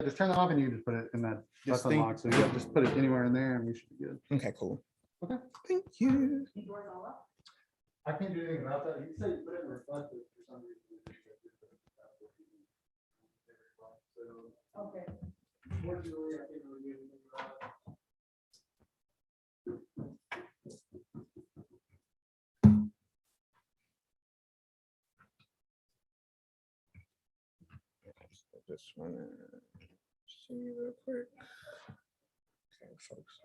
just turn that off and you can just put it in that. That's This thing? unlocked. So you just put it anywhere in there and we should be good. Okay, cool. Okay. Thank you. I can't do anything about that. You say you put it in reflective for some reason. Okay. Fortunately, I can't really do anything about it. I just want to see real quick. Okay, folks.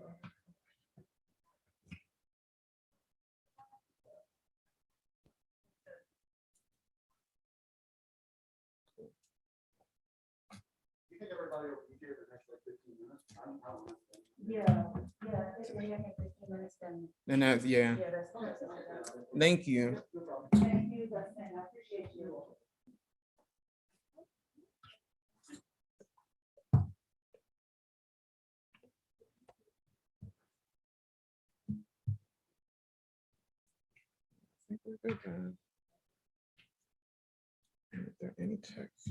You think everybody will be here the next like 15 minutes? I don't know. If we have 15 minutes, then And that's, yeah. that's fine. Thank you. Thank you, Dustin. I appreciate you. I think we're good, guys. Is there any text?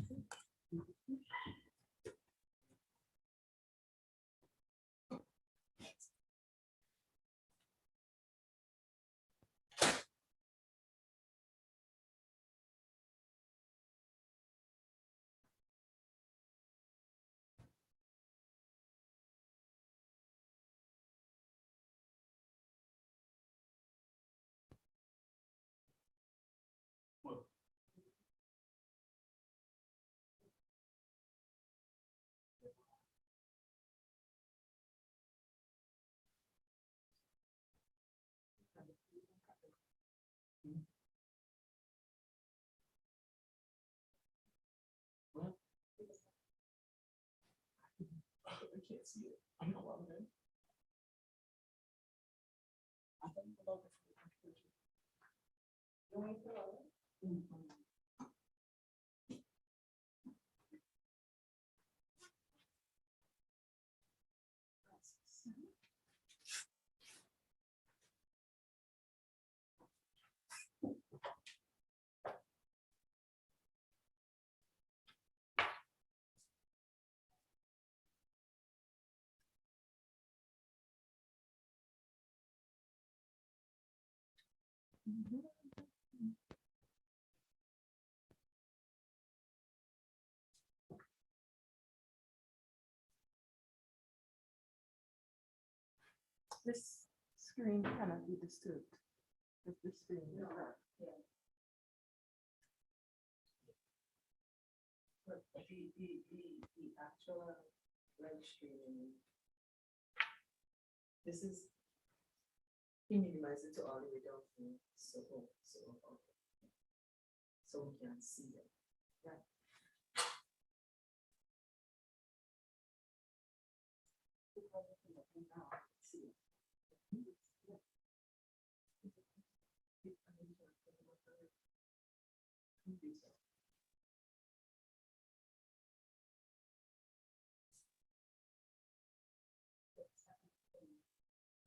I can't see it. I'm not logged in. I thought you were logged in for the contribution. This screen cannot be disturbed. If this screen. But the actual live streaming, this is, he minimized it to all the way down here, so we can see it. Right.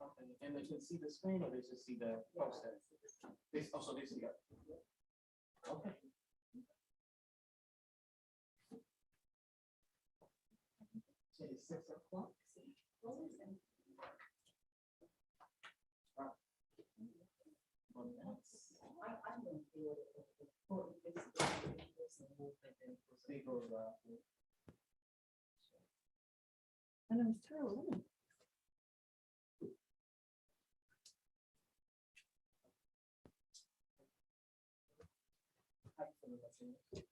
Okay, and they can see the screen or they just see the poster? They also they see it. Okay. So it's 6 o'clock. I know it's terrible, isn't it?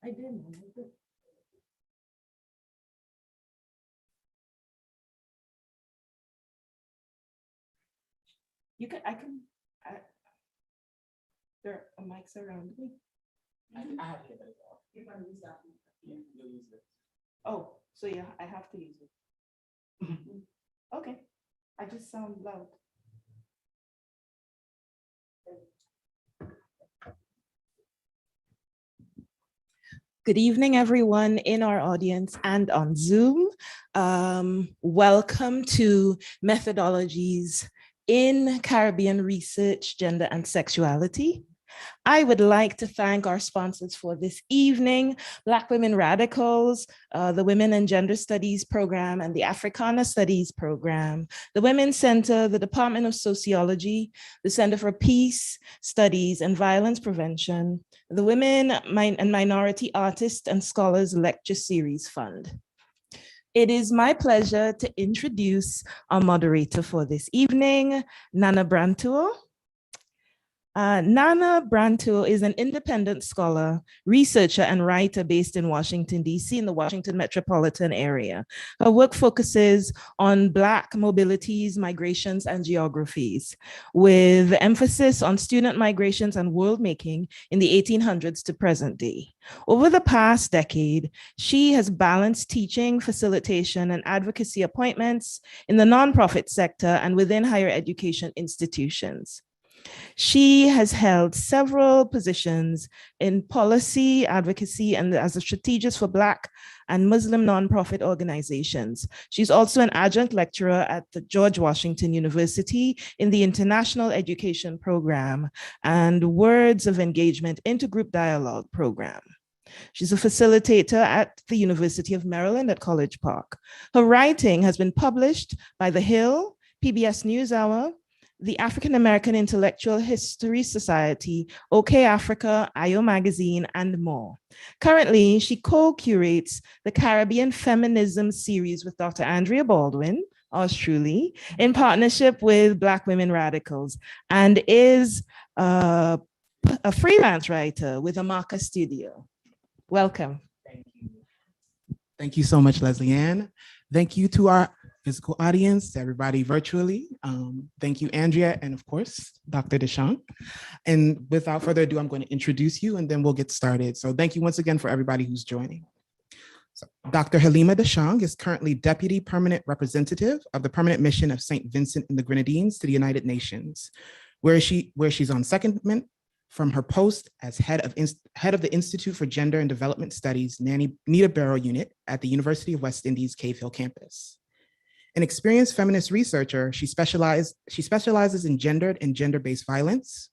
I did. There are mics around me. I have it as well. You're gonna use that one. Yeah, you'll use it. Oh, so yeah, I have to use it. Okay, I just sound loud. Good evening, everyone in our audience and on Zoom. Welcome to Methodologies in Caribbean Research, Gender and Sexuality. I would like to thank our sponsors for this evening, Black Women Radicals, the Women and Gender Studies Program and the Africana Studies Program, the Women's Center, the Department of Sociology, the Center for Peace Studies and Violence Prevention, the Women and Minority Artists and Scholars Lecture Series Fund. It is my pleasure to introduce our moderator for this evening, Nana Brantuo. Nana Brantuo is an independent scholar, researcher, and writer based in Washington, D.C. in the Washington metropolitan area. Her work focuses on Black mobilities, migrations, and geographies, with emphasis on student migrations and world making in the 1800s to present day. Over the past decade, she has balanced teaching, facilitation, and advocacy appointments in the nonprofit sector and within higher education institutions. She has held several positions in policy, advocacy, and as a strategist for Black and Muslim nonprofit organizations. She's also an adjunct lecturer at the George Washington University in the International Education Program and Words of Engagement Intergroup Dialogue Program. She's a facilitator at the University of Maryland at College Park. Her writing has been published by The Hill, PBS NewsHour, the African American Intellectual History Society, OK Africa, IO Magazine, and more. Currently, she co-curates the Caribbean Feminism series with Dr. Andrea Baldwin, ours truly, in partnership with Black Women Radicals, and is a freelance writer with Amaka Studio. Welcome. Thank you. Thank you so much, Leslie Ann. Thank you to our physical audience, to everybody virtually. Thank you, Andrea, and of course, Dr. DeShong. And without further ado, I'm going to introduce you and then we'll get started. So thank you once again for everybody who's joining. So Dr. Halimah DeShong is currently Deputy Permanent Representative of the Permanent Mission of St. Vincent and the Grenadines to the United Nations, where she's on secondment from her post as head of the Institute for Gender and Development Studies, Nita Barrow Unit at the University of West Indies Cave Hill campus. An experienced feminist researcher, she specializes in gendered and gender-based violence,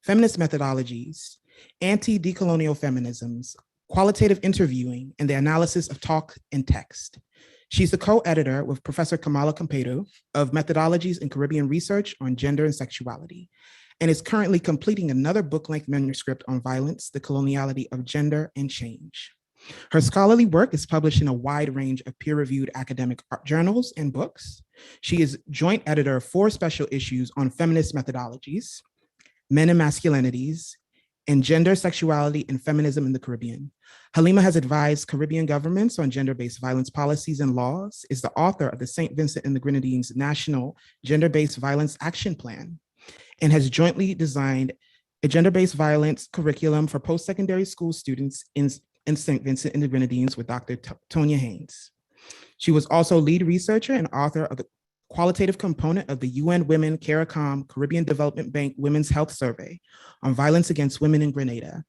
feminist methodologies, anti-decolonial feminisms, qualitative interviewing, and the analysis of talk and text. She's the co-editor with Professor Kamala Campedo of Methodologies in Caribbean Research on Gender and Sexuality, and is currently completing another book-length manuscript on violence, the coloniality of gender and change. Her scholarly work is published in a wide range of peer-reviewed academic journals and books. She is joint editor of 4 special issues on feminist methodologies, men and masculinities, and gender, sexuality, and feminism in the Caribbean. Halimah has advised Caribbean governments on gender-based violence policies and laws, is the author of the St. Vincent and the Grenadines National Gender-Based Violence Action Plan, and has jointly designed a gender-based violence curriculum for post-secondary school students in St. Vincent and the Grenadines with Dr. Tonya Haynes. She was also lead researcher and author of the qualitative component of the UN Women CARICOM Caribbean Development Bank Women's Health Survey on violence against women in Grenada.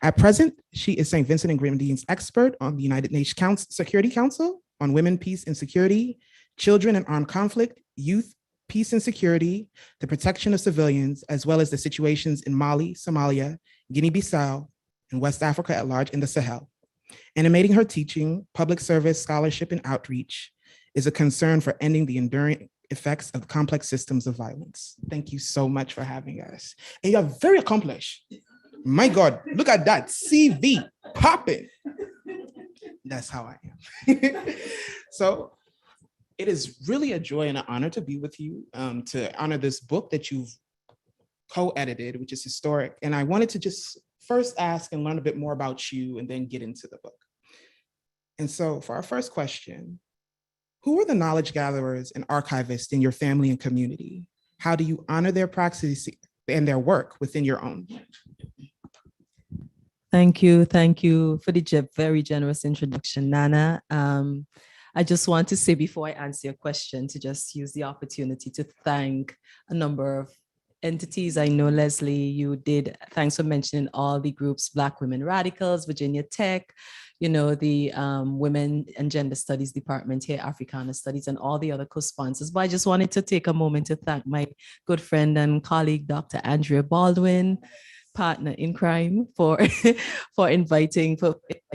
At present, she is St. Vincent and Grenadines expert on the United Nations Security Council on women, peace and security, children and armed conflict, youth, peace and security, the protection of civilians, as well as the situations in Mali, Somalia, Guinea-Bissau, and West Africa at large in the Sahel. Animating her teaching, public service, scholarship, and outreach is a concern for ending the enduring effects of complex systems of violence. Thank you so much for having us. And you're very accomplished. My God, look at that CV popping. That's how I am. So it is really a joy and an honor to be with you, to honor this book that you've co-edited, which is historic. And I wanted to just first ask and learn a bit more about you and then get into the book. And so for our first question, who are the knowledge gatherers and archivists in your family and community? How do you honor their practice and their work within your own? Thank you for the very generous introduction, Nana. I just want to say before I answer your question, to just use the opportunity to thank a number of entities. I know, Leslie, you did. Thanks for mentioning all the groups, Black Women Radicals, Virginia Tech, the Women and Gender Studies Department here, Africana Studies, and all the other co-sponsors. But I just wanted to take a moment to thank my good friend and colleague, Dr. Andrea Baldwin, partner in crime for for inviting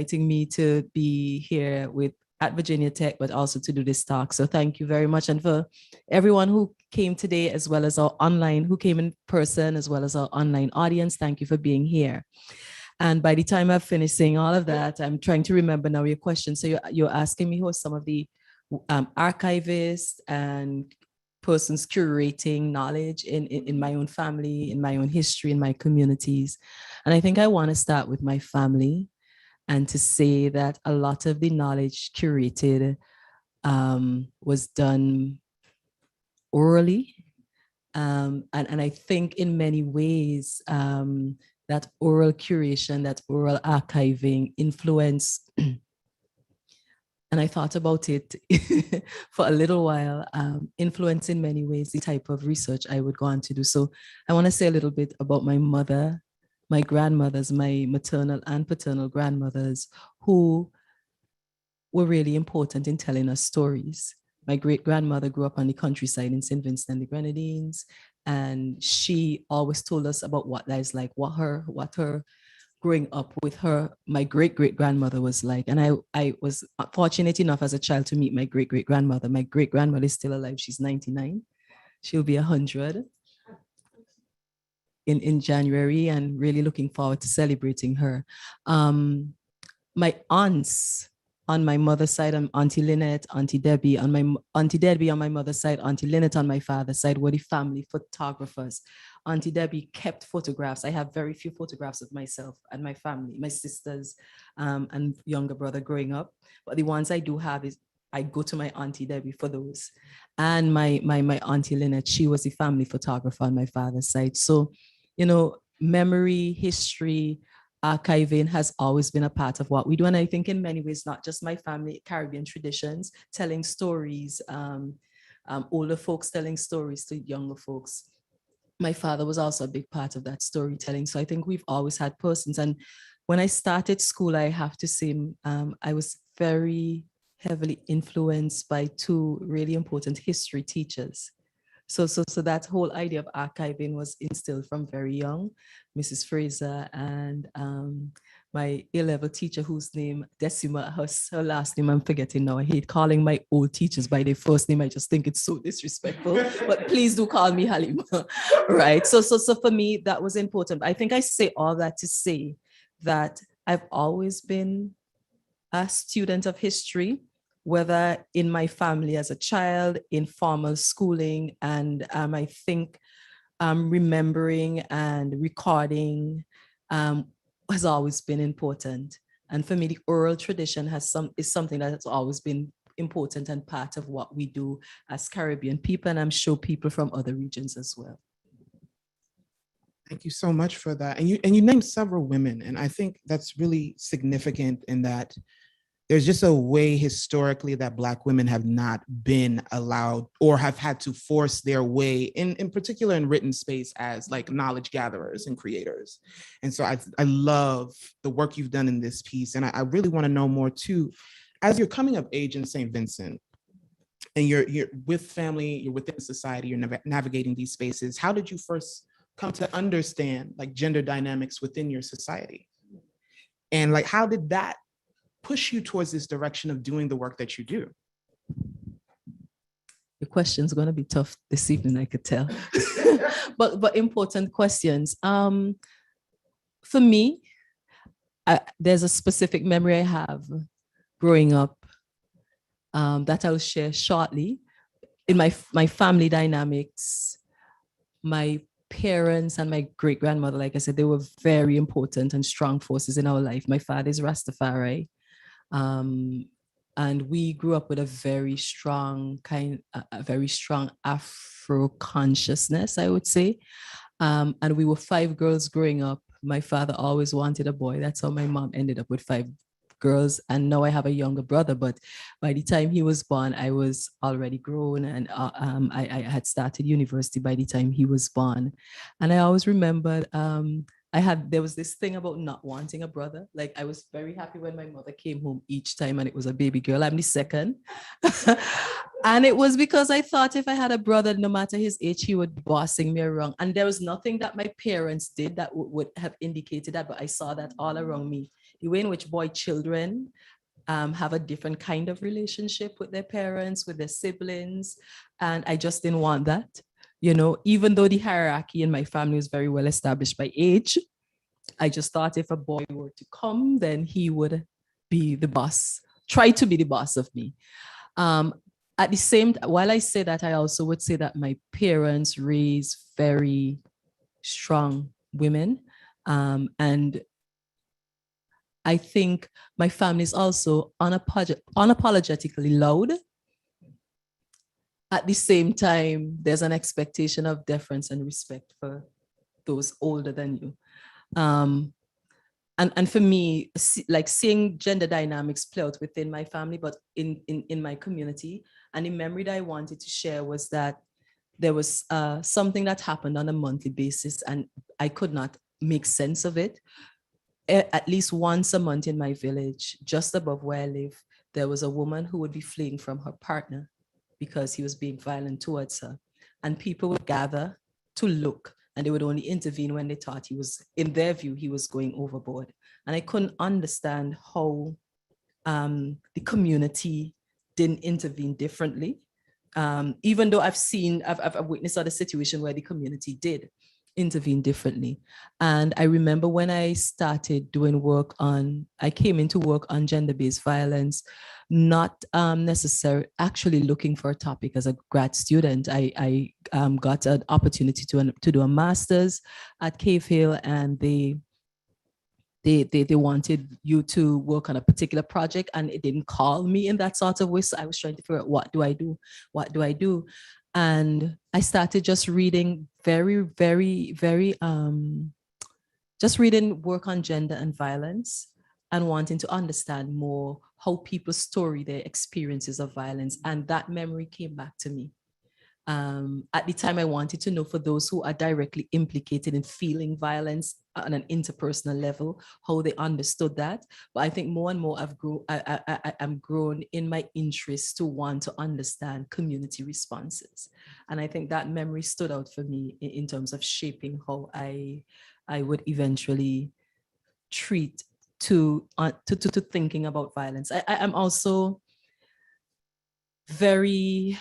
me to be here with at Virginia Tech, but also to do this talk. So thank you very much. And for everyone who came today, as well as our online, who came in person, as well as our online audience, thank you for being here. And by the time I've finished saying all of that, I'm trying to remember now your question. So you're asking me who are some of the archivists and persons curating knowledge in my own family, in my own history, in my communities. And I think I want to start with my family and to say that a lot of the knowledge curated was done orally. And I think in many ways, that oral curation, that oral archiving influence, and I thought about it for a little while, influence in many ways the type of research I would go on to do. So I want to say a little bit about my mother, my grandmothers, my maternal and paternal grandmothers, who were really important in telling us stories. My great-grandmother grew up on the countryside in St. Vincent and the Grenadines, and she always told us about what that is like, what her growing up with her, my great-great-grandmother was like. And I was fortunate enough as a child to meet my great-great-grandmother. My great-grandmother is still alive. She's 99. She'll be 100 in January, and really looking forward to celebrating her. My aunts on my mother's side, Auntie Lynette, Auntie Debbie, on my mother's side, Auntie Lynette on my father's side were the family photographers. Auntie Debbie kept photographs. I have very few photographs of myself and my family, my sisters and younger brother growing up. But the ones I do have is I go to my Auntie Debbie for those. And my Auntie Lynette, she was the family photographer on my father's side. So, you know, memory, history, archiving has always been a part of what we do. And I think in many ways, not just my family, Caribbean traditions, telling stories, older folks telling stories to younger folks. My father was also a big part of that storytelling. So I think we've always had persons. And when I started school, I have to say, I was very heavily influenced by two really important history teachers. So that whole idea of archiving was instilled from very young. Mrs. Fraser and my A-level teacher, whose name, Decima, her last name I'm forgetting now. I hate calling my old teachers by their first name. I just think it's so disrespectful, but please do call me Halimah, right? So for me, that was important. I think I say all that to say that I've always been a student of history, whether in my family as a child, in formal schooling, and I think remembering and recording has always been important. And for me, the oral tradition is something that has always been important and part of what we do as Caribbean people, and I'm sure people from other regions as well. Thank you so much for that. And you named several women, and I think that's really significant in that there's just a way historically that Black women have not been allowed or have had to force their way in particular in written space as like knowledge gatherers and creators. And so I love the work you've done in this piece. And I really want to know more too, as you're coming of age in St. Vincent and you're with family, you're within society, you're navigating these spaces. How did you first come to understand like gender dynamics within your society? And like, how did that push you towards this direction of doing the work that you do? The question's going to be tough this evening, I could tell. but important questions. For me, there's a specific memory I have growing up that I'll share shortly. In my family dynamics, my parents and my great-grandmother, like I said, they were very important and strong forces in our life. My father is Rastafari. And we grew up with a very strong Afro consciousness, I would say. And we were 5 girls growing up. My father always wanted a boy. That's how my mom ended up with 5 girls. And now I have a younger brother, but by the time he was born, I was already grown, and I had started university by the time he was born. And I always remembered there was this thing about not wanting a brother. Like I was very happy when my mother came home each time and it was a baby girl. I'm the second. And it was because I thought if I had a brother, no matter his age, he would be bossing me around. And there was nothing that my parents did that would have indicated that, but I saw that all around me. The way in which boy children have a different kind of relationship with their parents, with their siblings. And I just didn't want that. You know, even though the hierarchy in my family was very well established by age, I just thought if a boy were to come, then he would be the boss, try to be the boss of me. At the same time, while I say that, I also would say that my parents raised very strong women. And I think my family is also unapologetically loud. At the same time, there's an expectation of deference and respect for those older than you. And for me, like seeing gender dynamics play out within my family, but in my community, and the memory that I wanted to share was that there was something that happened on a monthly basis, and I could not make sense of it. At least once a month in my village, just above where I live, there was a woman who would be fleeing from her partner because he was being violent towards her. And people would gather to look, and they would only intervene when they thought he was, in their view, he was going overboard. And I couldn't understand how the community didn't intervene differently. Even though I've witnessed other situations where the community did intervene differently. And I remember when I started doing I came into work on gender-based violence, not necessarily actually looking for a topic as a grad student. I got an opportunity to do a master's at Cave Hill, and they wanted you to work on a particular project, and it didn't call me in that sort of way. So I was trying to figure out, what do I do? And I started just reading just reading work on gender and violence, and wanting to understand more how people story their experiences of violence. And that memory came back to me. At the time, I wanted to know, for those who are directly implicated in feeling violence on an interpersonal level, how they understood that. But I think more and more I'm grown in my interest to want to understand community responses. And I think that memory stood out for me in terms of shaping how I would eventually treat to thinking about violence. I'm also very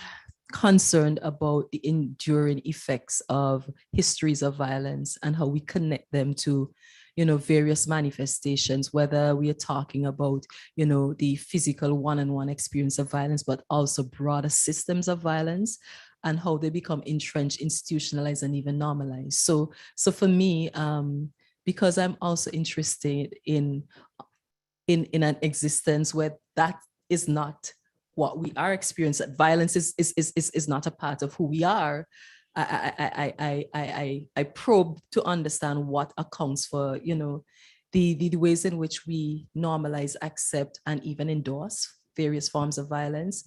concerned about the enduring effects of histories of violence and how we connect them to, various manifestations, whether we are talking about, the physical one-on-one experience of violence, but also broader systems of violence, and how they become entrenched, institutionalized, and even normalized. So for me, because I'm also interested in an existence where that is not what we are experiencing, violence is not a part of who we are. I probe to understand what accounts for, the ways in which we normalize, accept, and even endorse various forms of violence,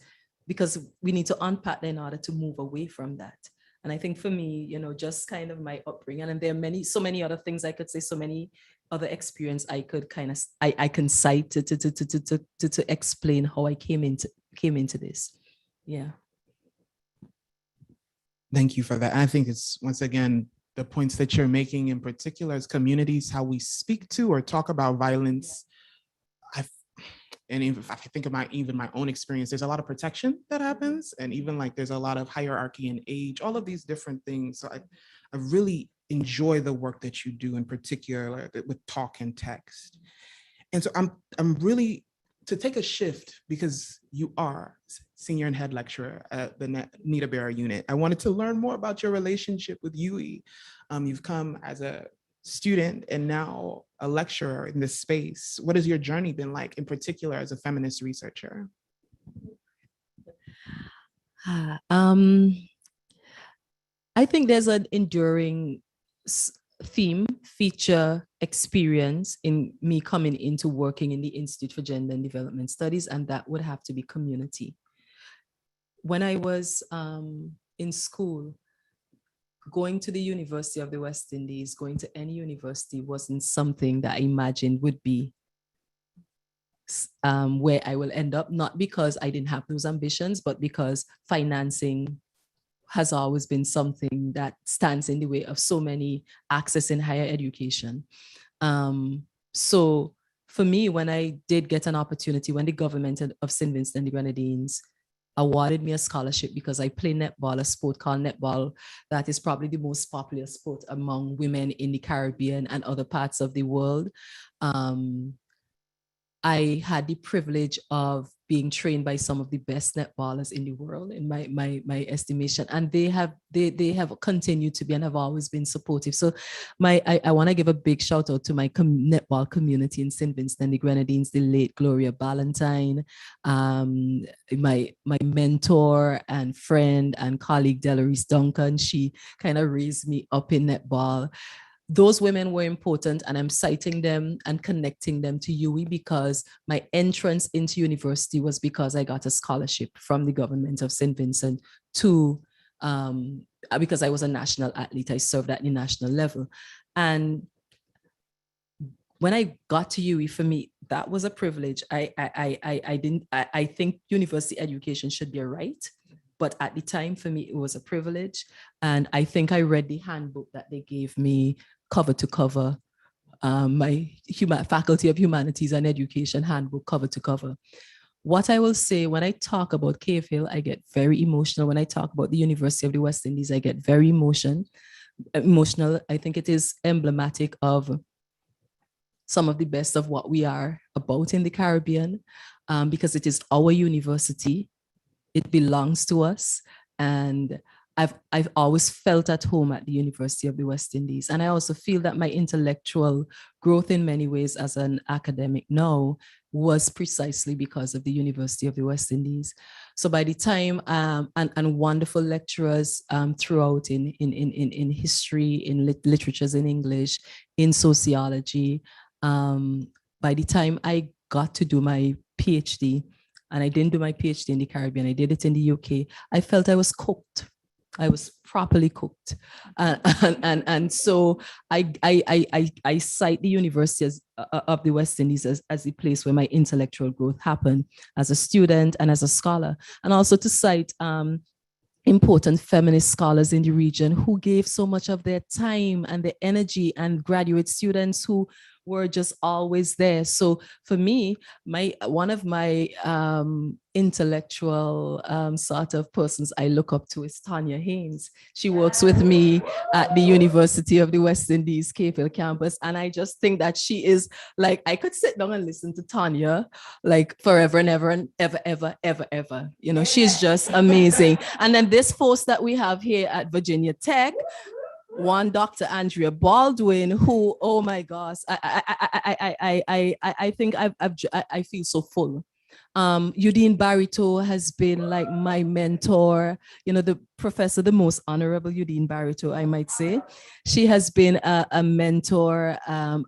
because we need to unpack that in order to move away from that. And I think for me, just kind of my upbringing, and there are so many other things I could say, so many other experience I could I can cite to explain how I came into this. Yeah. Thank you for that. I think it's, once again, the points that you're making in particular as communities, how we speak to or talk about violence. And if I think about even my own experience, there's a lot of protection that happens. And even like there's a lot of hierarchy in age, all of these different things. So I really enjoy the work that you do, in particular with talk and text. And so I'm really, to take a shift, because you are senior and head lecturer at the Nita Barrow Unit. I wanted to learn more about your relationship with UE. You've come as a student and now a lecturer in this space. What has your journey been like, in particular as a feminist researcher? I think there's an enduring feature experience in me coming into working in the Institute for Gender and Development Studies, and that would have to be community. When I was in school, going to the University of the West Indies, going to any university wasn't something that I imagined would be where I will end up, not because I didn't have those ambitions, but because financing has always been something that stands in the way of so many accessing higher education. So for me, when I did get an opportunity, when the government of St. Vincent and the Grenadines awarded me a scholarship because I play netball, a sport called netball, that is probably the most popular sport among women in the Caribbean and other parts of the world. I had the privilege of being trained by some of the best netballers in the world, in my estimation, and they have continued to be and have always been supportive. So I want to give a big shout out to my netball community in St. Vincent and the Grenadines, the late Gloria Ballantyne, my mentor and friend and colleague Delarice Duncan. She kind of raised me up in netball. Those women were important, and I'm citing them and connecting them to UWI because my entrance into university was because I got a scholarship from the government of St. Vincent to, because I was a national athlete, I served at the national level. And when I got to UWI, for me, that was a privilege. I think university education should be a right. But at the time, for me, it was a privilege. And I think I read the handbook that they gave me cover to cover, my Faculty of Humanities and Education handbook cover to cover. What I will say, when I talk about Cave Hill, I get very emotional. When I talk about the University of the West Indies, I get very emotional. I think it is emblematic of some of the best of what we are about in the Caribbean, because it is our university. It belongs to us. And I've always felt at home at the University of the West Indies. And I also feel that my intellectual growth in many ways as an academic now was precisely because of the University of the West Indies. So by the time, and wonderful lecturers throughout in history, in literatures in English, in sociology. By the time I got to do my PhD, and I didn't do my PhD in the Caribbean, I did it in the UK, I felt I was cooked. I was properly cooked. And so I cite the University of the West Indies as the place where my intellectual growth happened as a student and as a scholar. And also to cite important feminist scholars in the region who gave so much of their time and their energy, and graduate students who were just always there. So for me, one of my intellectual sort of persons I look up to is Tanya Haynes. She works with me at the University of the West Indies, Cave Hill campus. And I just think that she is like, I could sit down and listen to Tanya like forever and ever and ever, ever, ever, ever. You know, she's just amazing. And then this force that we have here at Virginia Tech, one Dr. Andrea Baldwin, who, oh my gosh, I think I feel so full. Udine Barito has been like my mentor, you know, the professor, the most honorable Udine Barito, I might say. She has been a mentor, and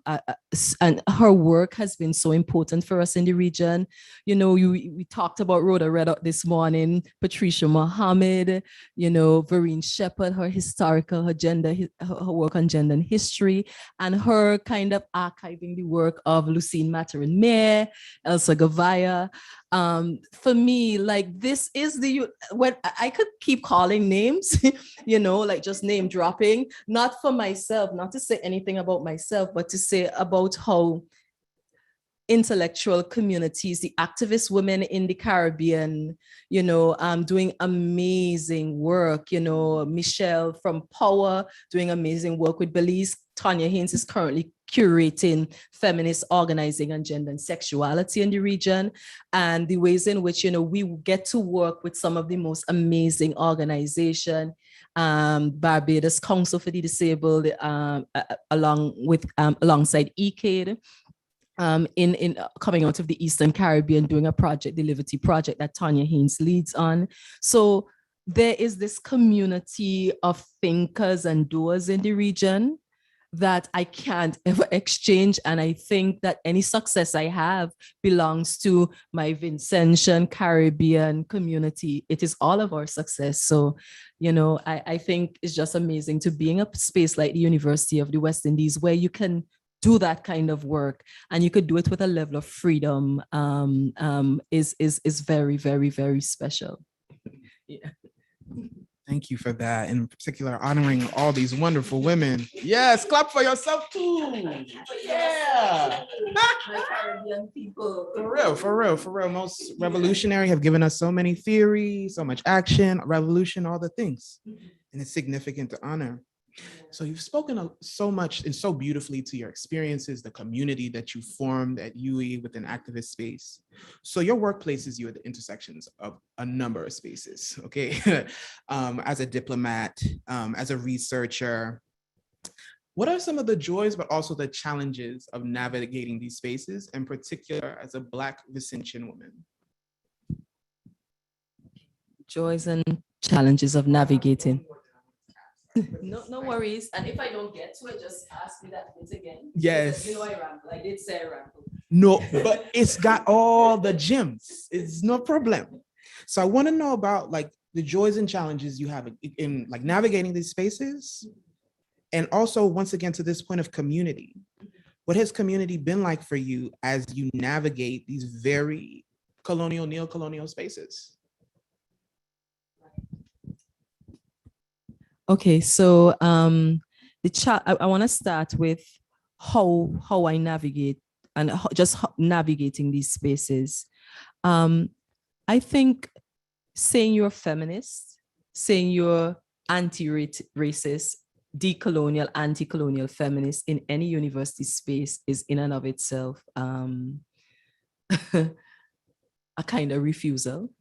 her work has been so important for us in the region. You know, we talked about Rhoda Reddock this morning, Patricia Mohammed, you know, Vereen Shepherd, her historical, her work on gender and history, and her kind of archiving the work of Lucille Maturin-Mayer, Elsa Gavaya. For me, like, this is when I could keep calling names, you know, like just name dropping, not for myself, not to say anything about myself, but to say about how intellectual communities, the activist women in the Caribbean, you know, doing amazing work, you know, Michelle from Power doing amazing work with Belize. Tanya Haynes is currently curating feminist organizing on gender and sexuality in the region, and the ways in which, you know, we get to work with some of the most amazing organizations, Barbados Council for the Disabled, alongside ECADE, in coming out of the Eastern Caribbean, doing a project, the Liberty Project, that Tanya Haynes leads on. So there is this community of thinkers and doers in the region that I can't ever exchange. And I think that any success I have belongs to my Vincentian Caribbean community. It is all of our success. So, you know, I think it's just amazing to be in a space like the University of the West Indies where you can do that kind of work and you could do it with a level of freedom is very, very, very special. Yeah. Thank you for that. In particular, honoring all these wonderful women. Yes, clap for yourself too. Yeah. My Caribbean people. For real, for real, for real. Most revolutionary have given us so many theories, so much action, revolution, all the things. And it's significant to honor. So you've spoken so much and so beautifully to your experiences, the community that you formed at UE within activist space. So your work places you at the intersections of a number of spaces, okay? As a diplomat, as a researcher, what are some of the joys, but also the challenges of navigating these spaces, in particular as a Black Vincentian woman? Joys and challenges of navigating. No worries. And if I don't get to it, just ask me that bit again. Yes. You know I ramble. I did say I ramble. No, but it's got all the gems. It's no problem. So I want to know about like the joys and challenges you have in like navigating these spaces. And also, once again, to this point of community. What has community been like for you as you navigate these very colonial, neo-colonial spaces? Okay, so I want to start with how I navigate and navigating these spaces. I think saying you're a feminist, saying you're anti-racist, decolonial, anti-colonial feminist in any university space is in and of itself a kind of refusal.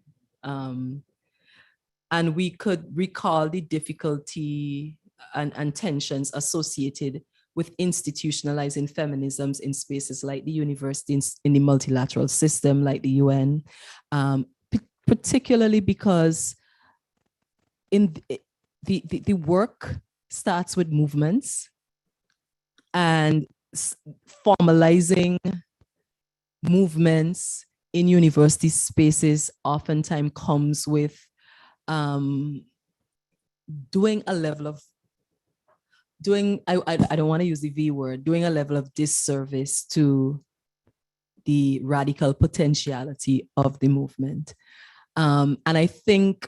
And we could recall the difficulty and tensions associated with institutionalizing feminisms in spaces like the universities, in the multilateral system like the UN, particularly because in the work starts with movements, and formalizing movements in university spaces oftentimes comes with doing a level of I don't want to use the V word, doing a level of disservice to the radical potentiality of the movement. And I think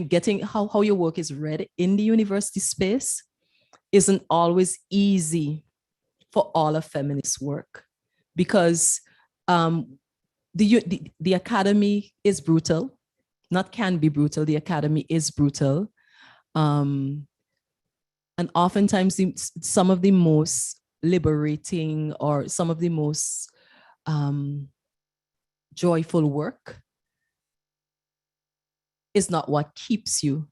getting how your work is read in the university space isn't always easy for all of feminist work, because the academy is brutal. Not can be brutal, the academy is brutal. And oftentimes some of the most liberating or some of the most joyful work is not what keeps you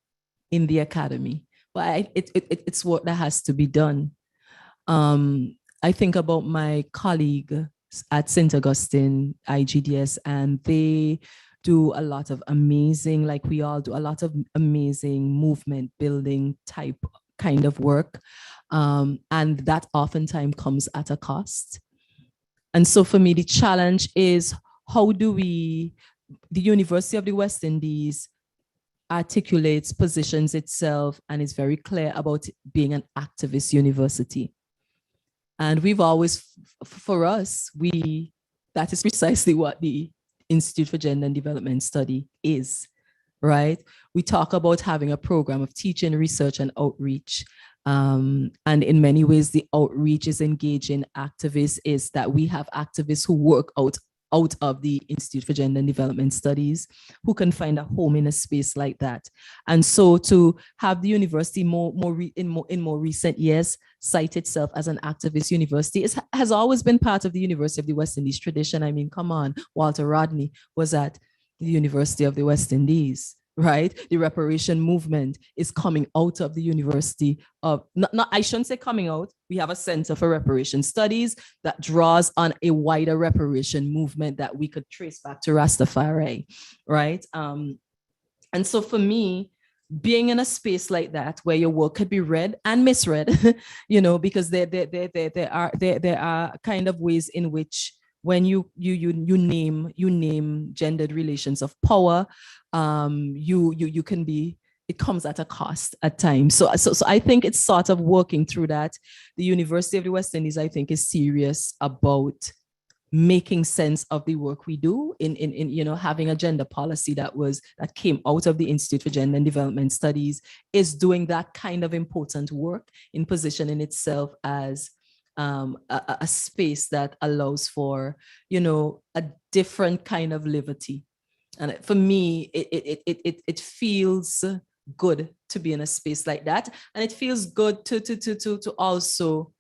in the academy, but it's what that has to be done. I think about my colleague at St. Augustine, IGDS, and they do a lot of amazing, like we all do, a lot of amazing movement building type kind of work. And that oftentimes comes at a cost. And so for me, the challenge is how do the University of the West Indies articulates, positions itself, and is very clear about being an activist university. And we've always, for us, that is precisely what the Institute for Gender and Development Study is, right? We talk about having a program of teaching, research, and outreach. And in many ways, the outreach is engaging activists, is that we have activists who work out of the Institute for Gender and Development Studies who can find a home in a space like that. And so to have the university in more recent years cite itself as an activist university has always been part of the University of the West Indies tradition. I mean, come on, Walter Rodney was at the University of the West Indies, right? The reparation movement is coming out of the University of, I shouldn't say coming out, we have a Center for Reparation Studies that draws on a wider reparation movement that we could trace back to Rastafari, right? And so for me, being in a space like that where your work could be read and misread, because there are kind of ways in which when you name gendered relations of power, you can be, it comes at a cost at times. So I think it's sort of working through that. The University of the West Indies, I think, is serious about making sense of the work we do in having a gender policy that came out of the Institute for Gender and Development Studies, is doing that kind of important work in positioning itself as a space that allows for, a different kind of liberty. And for me, it feels good to be in a space like that. And it feels good to also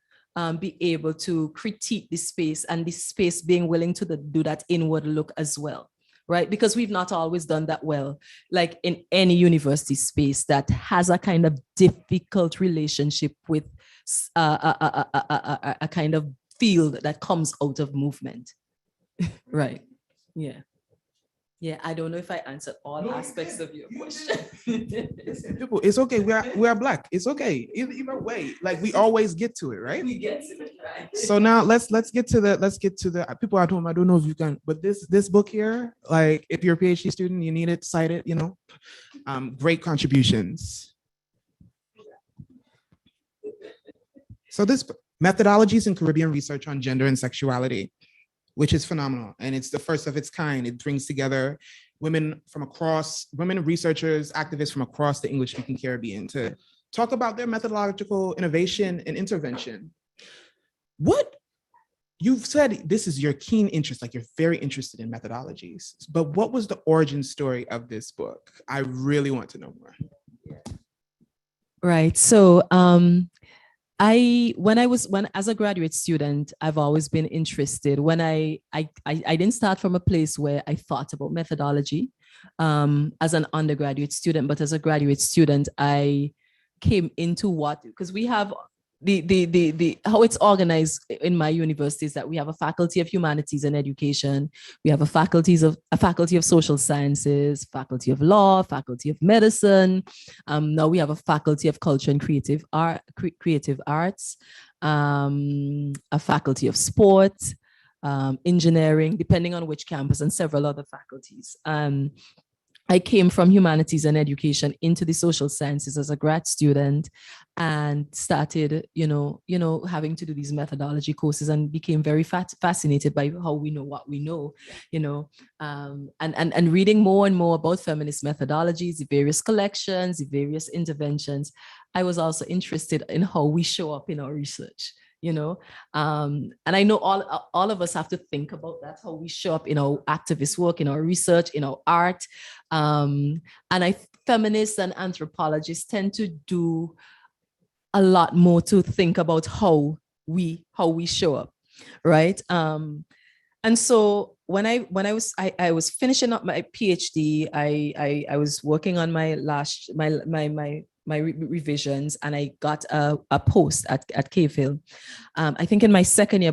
be able to critique the space, and the space being willing to do that inward look as well, right? Because we've not always done that well, like in any university space that has a kind of difficult relationship with a kind of field that comes out of movement, right? Yeah. Yeah, I don't know if I answered all aspects of your question. People, it's okay. We are Black. It's okay. Either way, like we always get to it, right? We get to it, right? So now let's get to the people at home. I don't know if you can, but this book here, like if you're a PhD student, you need it, cite it. Great contributions. So this Methodologies in Caribbean Research on Gender and Sexuality, which is phenomenal. And it's the first of its kind. It brings together women researchers, activists from across the English-speaking Caribbean to talk about their methodological innovation and intervention. What you've said, this is your keen interest, like you're very interested in methodologies, but what was the origin story of this book? I really want to know more. Right, so as a graduate student, I've always been interested. When I didn't start from a place where I thought about methodology as an undergraduate student, but as a graduate student, I came into because we have the how it's organized in my university is that we have a faculty of humanities and education, we have a faculty of social sciences, faculty of law, faculty of medicine. Now we have a faculty of culture and creative arts, a faculty of sport, engineering, depending on which campus, and several other faculties. I came from humanities and education into the social sciences as a grad student, and started, having to do these methodology courses, and became very fascinated by how we know what we know, and reading more and more about feminist methodologies, the various collections, the various interventions. I was also interested in how we show up in our research. And I know all of us have to think about that, how we show up in our activist work, in our research, in our art. And feminists and anthropologists tend to do a lot more to think about how we show up, right? And so when I was finishing up my PhD, I was working on my revisions, and I got a post at Cave-Hill. I think by the second year,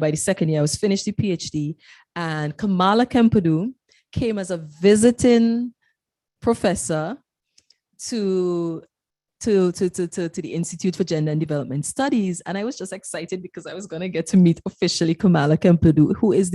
I was finished the PhD, and Kamala Kempadu came as a visiting professor to the Institute for Gender and Development Studies. And I was just excited because I was going to get to meet officially Kamala Kempadu, who is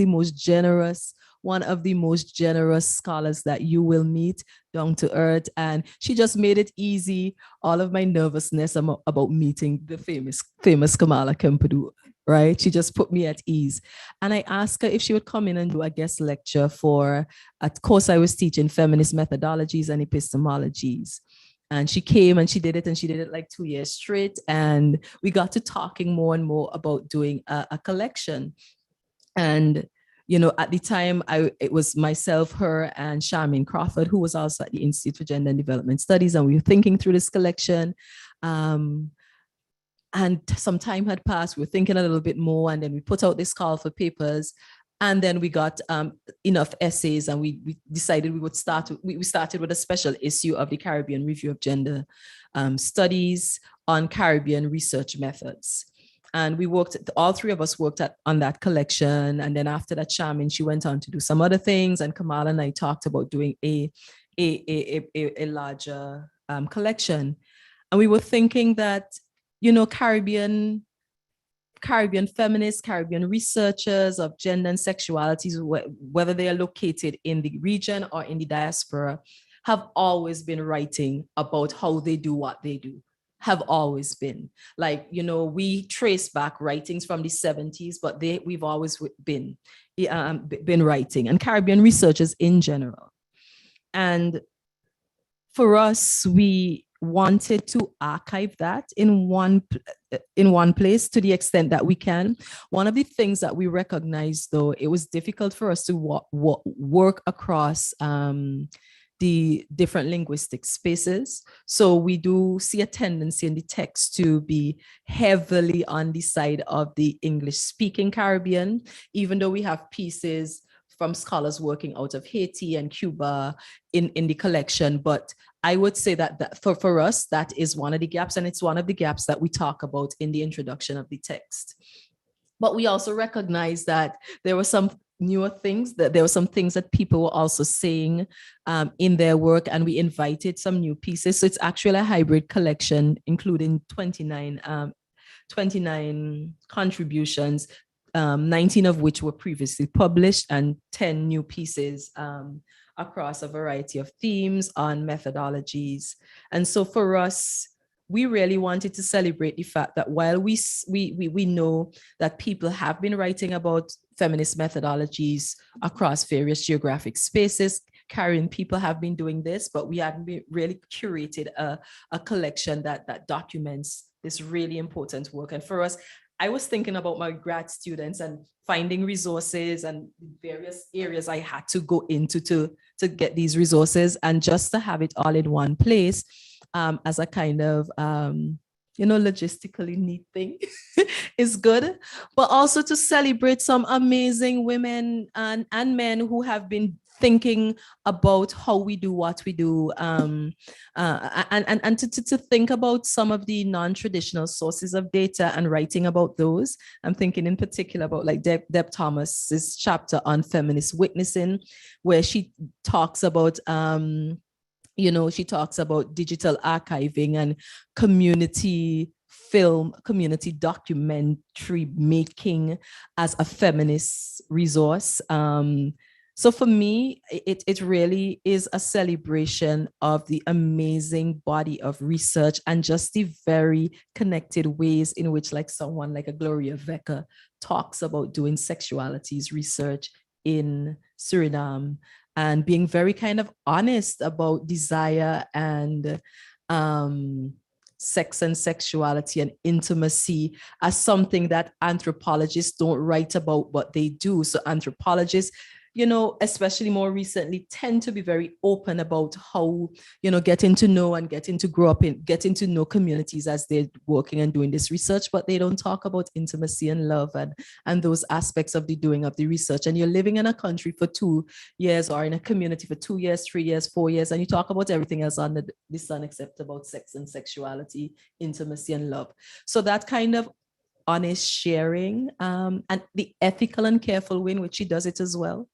one of the most generous scholars that you will meet, down to earth. And she just made it easy, all of my nervousness about meeting the famous Kamala Kempadu, right? She just put me at ease. And I asked her if she would come in and do a guest lecture for a course I was teaching, feminist methodologies and epistemologies. And she came and she did it like 2 years straight. And we got to talking more and more about doing a collection. And at the time, it was myself, her, and Charmaine Crawford, who was also at the Institute for Gender and Development Studies, and we were thinking through this collection. And some time had passed, we were thinking a little bit more, and then we put out this call for papers, and then we got enough essays, and we decided we would start. We started with a special issue of the Caribbean Review of Gender Studies on Caribbean research methods. And all three of us worked on that collection. And then after that, Charmaine, she went on to do some other things. And Kamala and I talked about doing a larger collection. And we were thinking that, Caribbean feminists, Caribbean researchers of gender and sexualities, whether they are located in the region or in the diaspora, have always been writing about how they do what they do, have always been. Like, we trace back writings from the 70s, but we've always been writing, and Caribbean researchers in general. And for us, we wanted to archive that in one place to the extent that we can. One of the things that we recognized, though, it was difficult for us to work across the different linguistic spaces. So we do see a tendency in the text to be heavily on the side of the English-speaking Caribbean, even though we have pieces from scholars working out of Haiti and Cuba in the collection. But I would say that for us, that is one of the gaps, and it's one of the gaps that we talk about in the introduction of the text. But we also recognize that there were some newer things, that there were some things that people were also saying in their work, and we invited some new pieces. So it's actually a hybrid collection, including 29 contributions, 19 of which were previously published, and 10 new pieces across a variety of themes on methodologies. And so for us, we really wanted to celebrate the fact that while we know that people have been writing about feminist methodologies across various geographic spaces, Caribbean people have been doing this, but we hadn't really curated a collection that documents this really important work. And for us, I was thinking about my grad students and finding resources and various areas I had to go into to get these resources, and just to have it all in one place as a kind of, logistically neat thing is good, but also to celebrate some amazing women and men who have been thinking about how we do what we do, and to think about some of the non-traditional sources of data and writing about those. I'm thinking in particular about like Deb Thomas's chapter on feminist witnessing, where she talks about she talks about digital archiving and community film, community documentary making as a feminist resource. So for me, it really is a celebration of the amazing body of research and just the very connected ways in which like someone like a Gloria Vecca talks about doing sexualities research in Suriname and being very kind of honest about desire and sex and sexuality and intimacy as something that anthropologists don't write about, but they do. So anthropologists, especially more recently, tend to be very open about how, getting to know and getting to know communities as they're working and doing this research, but they don't talk about intimacy and love and those aspects of the doing of the research. And you're living in a country for 2 years or in a community for 2 years, 3 years, 4 years, and you talk about everything else under the sun except about sex and sexuality, intimacy and love. So that kind of honest sharing and the ethical and careful way in which she does it as well,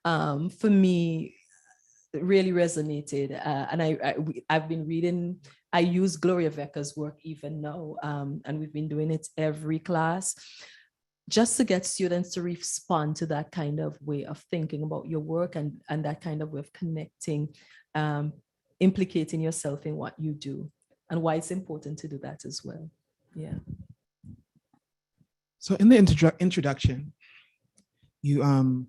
for me, really resonated. And I've been reading, I use Gloria Vecca's work even now, and we've been doing it every class, just to get students to respond to that kind of way of thinking about your work and that kind of way of connecting, implicating yourself in what you do, and why it's important to do that as well. Yeah. So in the introduction, you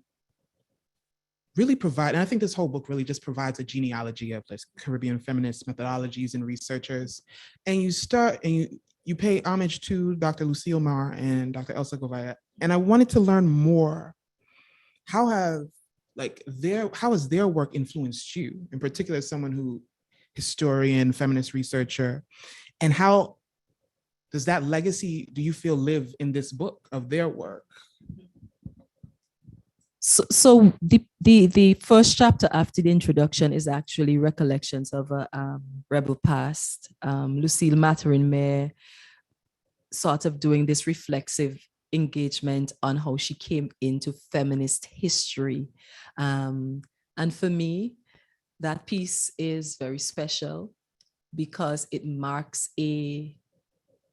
really provide, and I think this whole book really just provides a genealogy of like Caribbean feminist methodologies and researchers. And you start and you pay homage to Dr. Lucille Marr and Dr. Elsa Govaya. And I wanted to learn more. How has their work influenced you, in particular, as someone who historian, feminist researcher, and how does that legacy, do you feel, live in this book of their work? So the first chapter after the introduction is actually recollections of a rebel past. Lucille Mattering sort of doing this reflexive engagement on how she came into feminist history. And for me, that piece is very special. because it marks an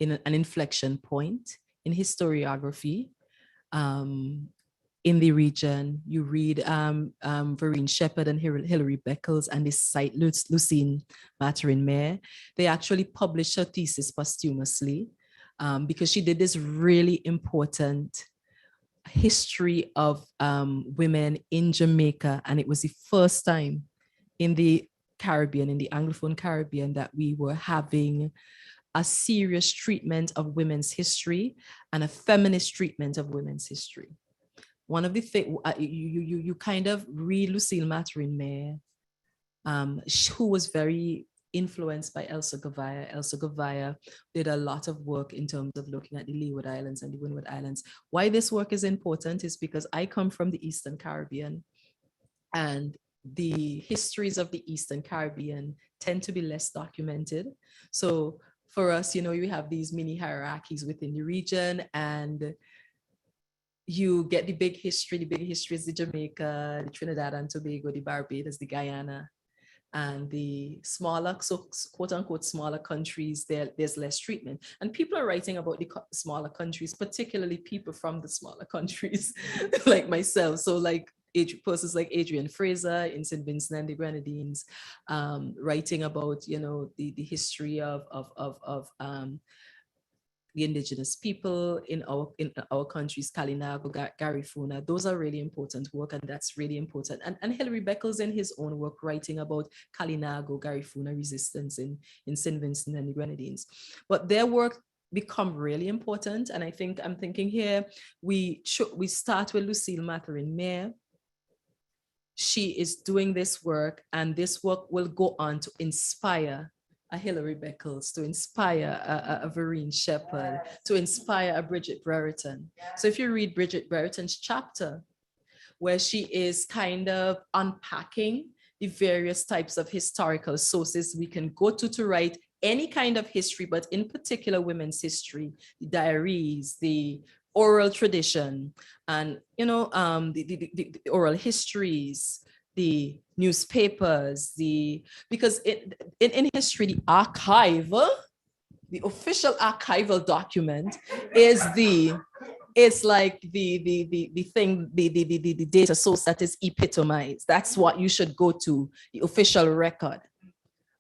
inflection point in historiography. In the region, you read Vereen Shepherd and Hilary Beckles, and they cite Lucille Battering. They actually published her thesis posthumously because she did this really important history of women in Jamaica. And it was the first time in the Caribbean, in the Anglophone Caribbean, that we were having a serious treatment of women's history and a feminist treatment of women's history. One of the things, you kind of read Lucille Battering, who was very influenced by Elsa Gavaya. Elsa Gavaya did a lot of work in terms of looking at the Leeward Islands and the Windward Islands. Why this work is important is because I come from the Eastern Caribbean, and the histories of the Eastern Caribbean tend to be less documented. So for us, you know, you have these mini hierarchies within the region, and you get the big history. The big history is the Jamaica, the Trinidad and Tobago, the Barbados, the Guyana, and the smaller, so quote unquote, smaller countries, there's less treatment. And people are writing about the smaller countries, particularly people from the smaller countries like myself. So like persons like Adrian Fraser in St. Vincent and the Grenadines, writing about, you know, the history of the indigenous people in our countries, Kalinago, Garifuna. Those are really important work, and that's really important. And Hilary Beckles in his own work writing about Kalinago, Garifuna resistance in St. Vincent and the Grenadines. But their work become really important. And I think I'm thinking here, we start with Lucille Battering. She is doing this work, and this work will go on to inspire a Hilary Beckles, to inspire a Vereen Shepherd, to inspire a Bridget Brereton. So if you read Bridget Brereton's chapter, where she is kind of unpacking the various types of historical sources we can go to write any kind of history, but in particular women's history, the diaries, the oral tradition, and you know, the oral histories, the newspapers, because in history, the archive, the official archival document is it's like the thing, the data source that is epitomized. That's what you should go to, the official record.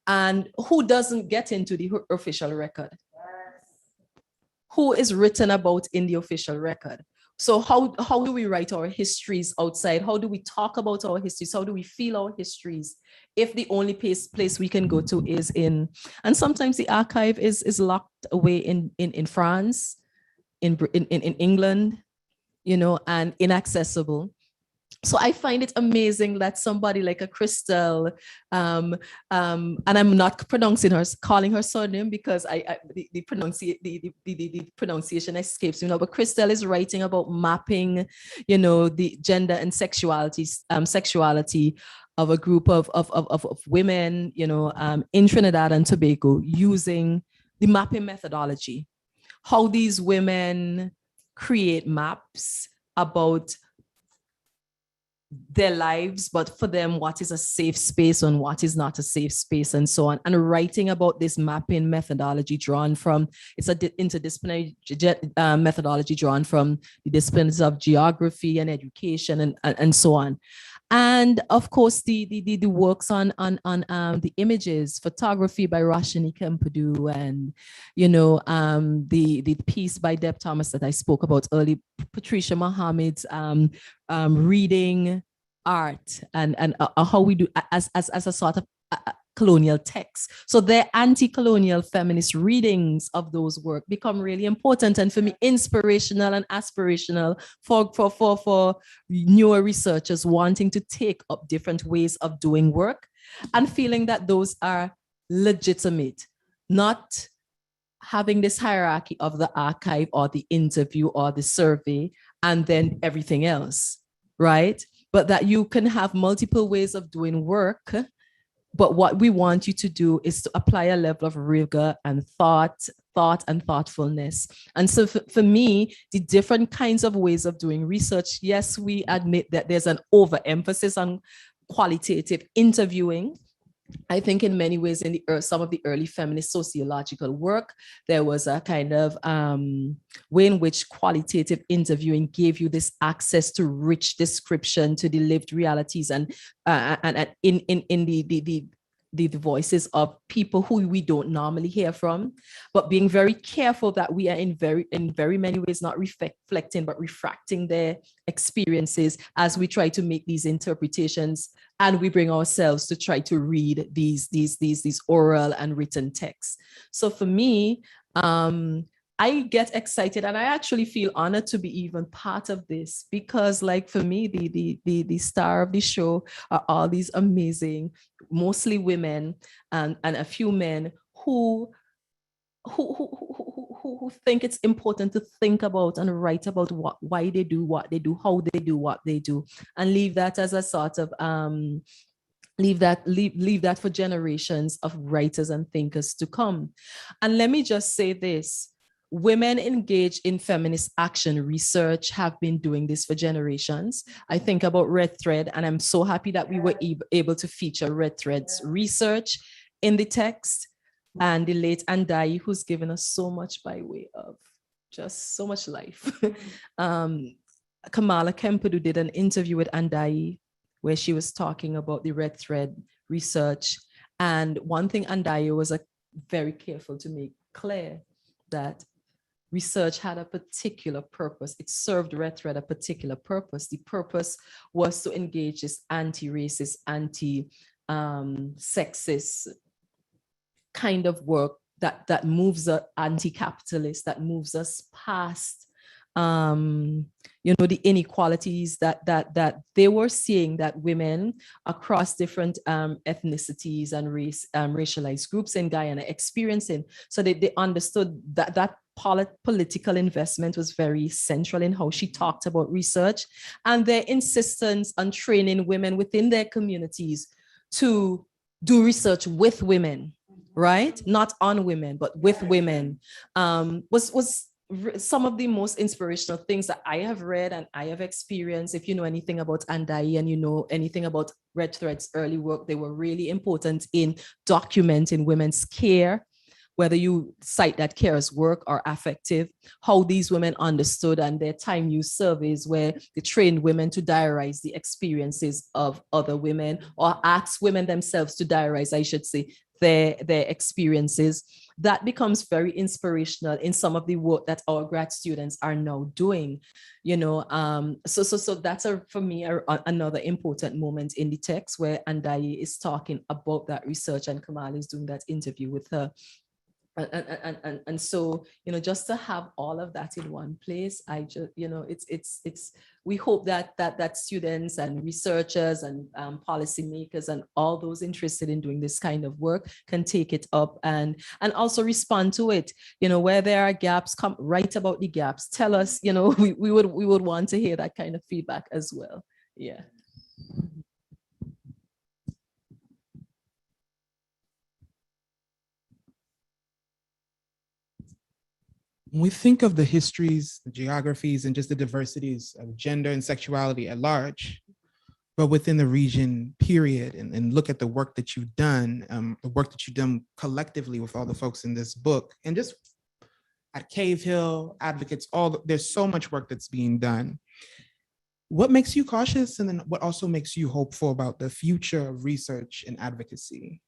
And who doesn't get into the official record? Who is written about in the official record? So how do we write our histories outside? How do we talk about our histories? How do we feel our histories if the only place we can go to is in, and sometimes the archive is locked away in France, in England, you know, and inaccessible. So I find it amazing that somebody like a Crystal, and I'm not calling her surname because the pronunciation escapes me now, but Crystal is writing about mapping, you know, the gender and sexuality of a group of women, you know, in Trinidad and Tobago, using the mapping methodology. How these women create maps about their lives, but for them, what is a safe space and what is not a safe space, and so on. And writing about this mapping methodology drawn from, it's an interdisciplinary methodology drawn from the disciplines of geography and education and so on. And of course, the works on the images, photography by Roshani Kempadu, and you know, the piece by Deb Thomas that I spoke about earlier, Patricia Mohammed's reading art and how we do as a sort of colonial text. So their anti-colonial feminist readings of those work become really important, and for me, inspirational and aspirational for newer researchers wanting to take up different ways of doing work and feeling that those are legitimate, not having this hierarchy of the archive or the interview or the survey and then everything else, right? But that you can have multiple ways of doing work. But what we want you to do is to apply a level of rigor and thought and thoughtfulness. And so for me, the different kinds of ways of doing research, yes, we admit that there's an overemphasis on qualitative interviewing, I think in many ways in some of the early feminist sociological work, there was a kind of way in which qualitative interviewing gave you this access to rich description, to the lived realities and in the voices of people who we don't normally hear from, but being very careful that we are in very many ways not reflecting but refracting their experiences as we try to make these interpretations, and we bring ourselves to try to read these oral and written texts. So for me, I get excited and I actually feel honored to be even part of this, because like for me, the star of the show are all these amazing, mostly women and a few men who think it's important to think about and write about why they do what they do, how they do what they do, and leave that as a sort of leave that for generations of writers and thinkers to come. And let me just say this. Women engaged in feminist action research have been doing this for generations. I think about Red Thread, and I'm so happy that we were able to feature Red Thread's research in the text, and the late Andai, who's given us so much by way of just so much life. Kamala Kempedu did an interview with Andai where she was talking about the Red Thread research. And one thing Andai was very careful to make clear, that research had a particular purpose. It served Red Thread a particular purpose. The purpose was to engage this anti-racist, anti-sexist kind of work that moves us, anti-capitalist, that moves us past the inequalities that they were seeing, that women across different ethnicities and racialized groups in Guyana experiencing. So they understood that political investment was very central in how she talked about research, and their insistence on training women within their communities to do research with women, right? Not on women, but with women, was some of the most inspirational things that I have read and I have experienced. If you know anything about Andai and you know anything about Red Thread's early work, they were really important in documenting women's care, whether you cite that care as work or affective, how these women understood, and their time use surveys where they trained women to diarize the experiences of other women, or ask women themselves to diarize, I should say, their experiences. That becomes very inspirational in some of the work that our grad students are now doing, so that's for me another important moment in the text, where Andai is talking about that research and Kamal is doing that interview with her. And so, just to have all of that in one place, I just, it's we hope that students and researchers and policymakers and all those interested in doing this kind of work can take it up and also respond to it. Where there are gaps, come write about the gaps. Tell us, we would want to hear that kind of feedback as well. Yeah. When we think of the histories, the geographies, and just the diversities of gender and sexuality at large, but within the region, period, and look at the work that you've done, collectively with all the folks in this book, and just at Cave Hill, advocates, there's so much work that's being done. What makes you cautious, and then what also makes you hopeful about the future of research and advocacy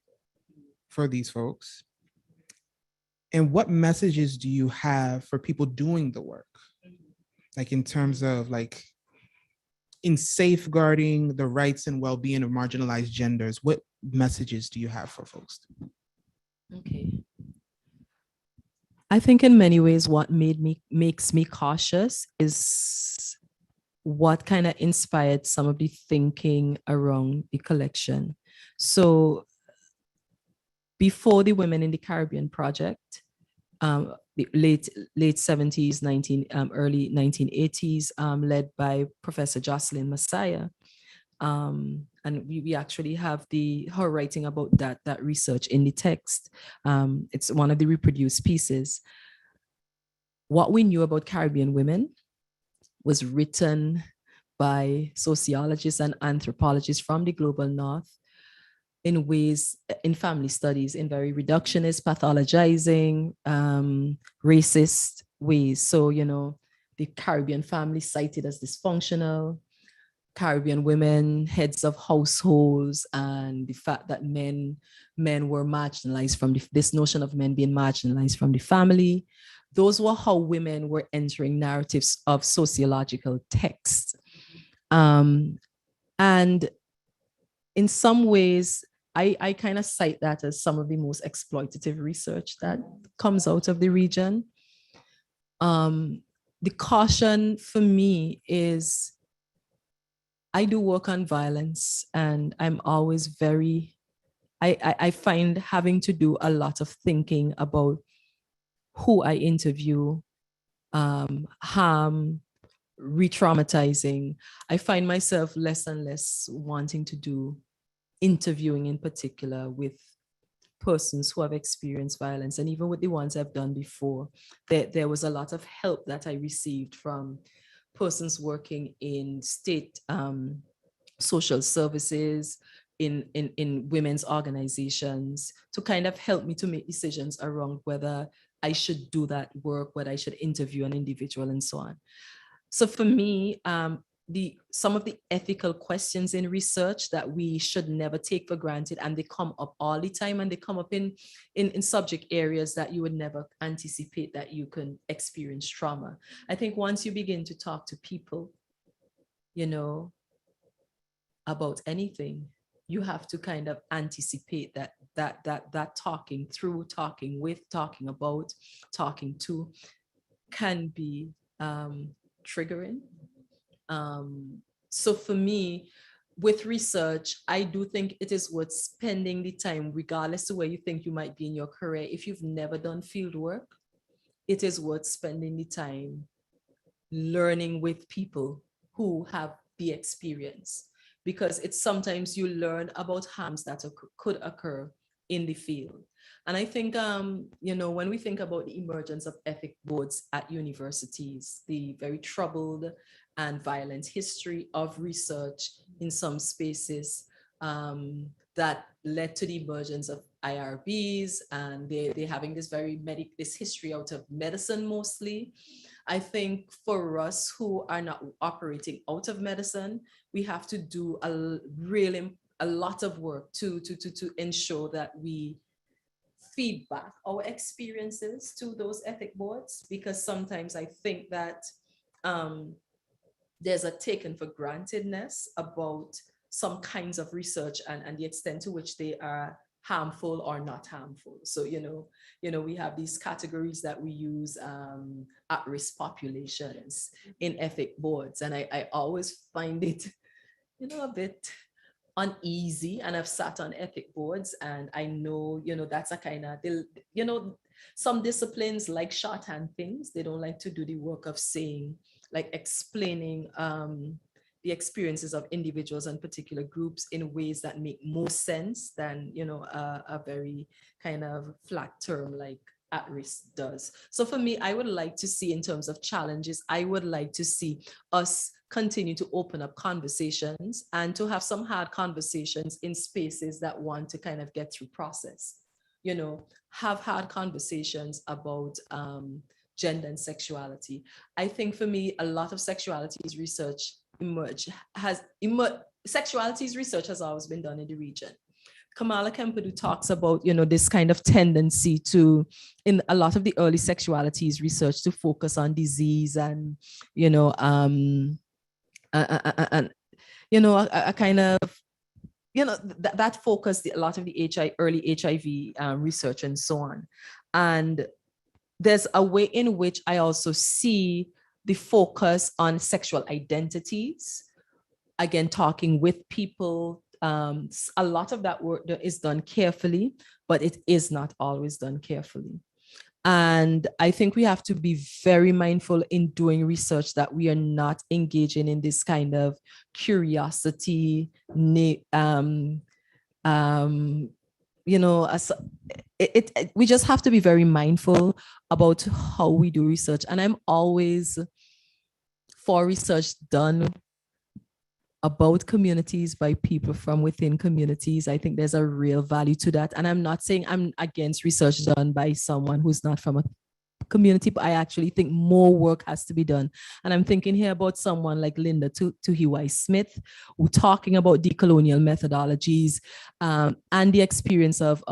for these folks? And what messages do you have for people doing the work? Like in terms of in safeguarding the rights and well-being of marginalized genders, what messages do you have for folks? Okay. I think in many ways, what makes me cautious is what kind of inspired some of the thinking around the collection. So before the Women in the Caribbean project, the late 70s, early 1980s, led by Professor Jocelyn Messiah. And we actually have her writing about that research in the text. It's one of the reproduced pieces. What we knew about Caribbean women was written by sociologists and anthropologists from the global north in ways in family studies in very reductionist, pathologizing, racist ways. So, the Caribbean family cited as dysfunctional, Caribbean women, heads of households, and the fact that men were marginalized from this notion of men being marginalized from the family. Those were how women were entering narratives of sociological texts. And in some ways, I kind of cite that as some of the most exploitative research that comes out of the region. The caution for me is I do work on violence, and I'm always I find having to do a lot of thinking about who I interview, harm, re-traumatizing. I find myself less and less wanting to do interviewing in particular with persons who have experienced violence, and even with the ones I've done before, there was a lot of help that I received from persons working in state social services, in women's organizations, to kind of help me to make decisions around whether I should do that work, whether I should interview an individual, and so on. So for me, some of the ethical questions in research that we should never take for granted, and they come up all the time, and they come up in subject areas that you would never anticipate that you can experience trauma. I think once you begin to talk to people, about anything, you have to kind of anticipate that talking through, talking with, talking about, talking to can be triggering. So for me, with research, I do think it is worth spending the time, regardless of where you think you might be in your career. If you've never done field work, it is worth spending the time learning with people who have the experience, because it's sometimes you learn about harms that could occur in the field. And I think, when we think about the emergence of ethic boards at universities, the very troubled and violent history of research in some spaces that led to the emergence of IRBs, and they're having this this history out of medicine mostly. I think for us who are not operating out of medicine, we have to do a lot of work to ensure that we feedback our experiences to those ethic boards, because sometimes I think that there's a taken for grantedness about some kinds of research and the extent to which they are harmful or not harmful. So, we have these categories that we use, at-risk populations in ethic boards. And I always find it, a bit uneasy. And I've sat on ethic boards, and I know, that's a kind of, some disciplines like shorthand things. They don't like to do the work of saying, like explaining the experiences of individuals and particular groups in ways that make more sense than, a very kind of flat term like at-risk does. So for me, I would like to see, in terms of challenges, I would like to see us continue to open up conversations and to have some hard conversations in spaces that want to kind of get through process. Have hard conversations about gender and sexuality. I think for me, a lot of sexualities research sexualities research has always been done in the region. Kamala Kempadu talks about, this kind of tendency to, in a lot of the early sexualities research, to focus on disease and, a kind of, that focused a lot of the early HIV research and so on. And there's a way in which I also see the focus on sexual identities, again, talking with people. A lot of that work is done carefully, but it is not always done carefully. And I think we have to be very mindful in doing research that we are not engaging in this kind of curiosity, we just have to be very mindful about how we do research. And I'm always for research done about communities by people from within communities. I think there's a real value to that. And I'm not saying I'm against research done by someone who's not from a community, but I actually think more work has to be done. And I'm thinking here about someone like Linda Tuhiwai Smith, who talking about decolonial methodologies and the experience of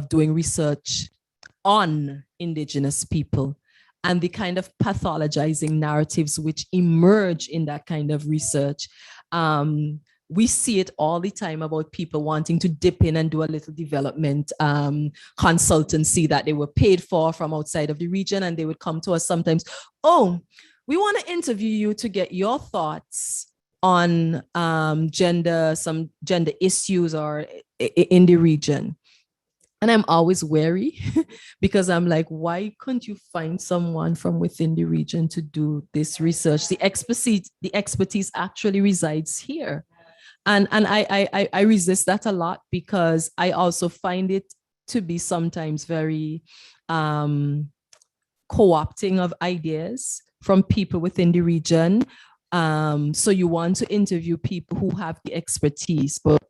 doing research on Indigenous people and the kind of pathologizing narratives which emerge in that kind of research. We see it all the time about people wanting to dip in and do a little development consultancy that they were paid for from outside of the region. And they would come to us sometimes, oh, we want to interview you to get your thoughts on some gender issues or in the region. And I'm always wary because I'm like, why couldn't you find someone from within the region to do this research? The expertise actually resides here. And I resist that a lot because I also find it to be sometimes very co-opting of ideas from people within the region. So you want to interview people who have the expertise, but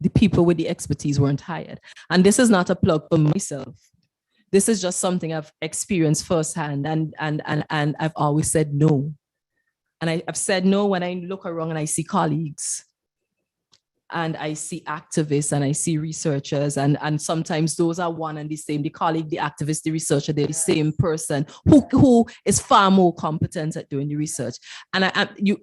the people with the expertise weren't hired. And this is not a plug for myself. This is just something I've experienced firsthand, and I've always said no. And I've said no when I look around and I see colleagues and I see activists and I see researchers, and sometimes those are one and the same. The colleague, the activist, the researcher, they're the same person who is far more competent at doing the research. And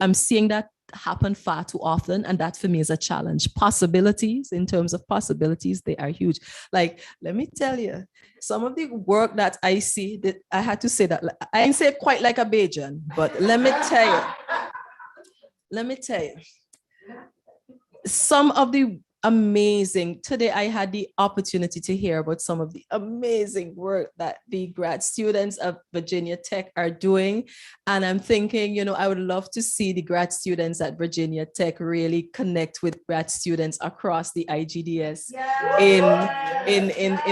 I'm seeing that happen far too often, and that for me is a challenge. Possibilities, in terms of possibilities, they are huge. Like, let me tell you, some of the work that I see, that I had to say that, I didn't say it quite like a Bajan, but let me tell you, some of the amazing, today I had the opportunity to hear about some of the amazing work that the grad students of Virginia Tech are doing. And I'm thinking, I would love to see the grad students at Virginia Tech really connect with grad students across the IGDS in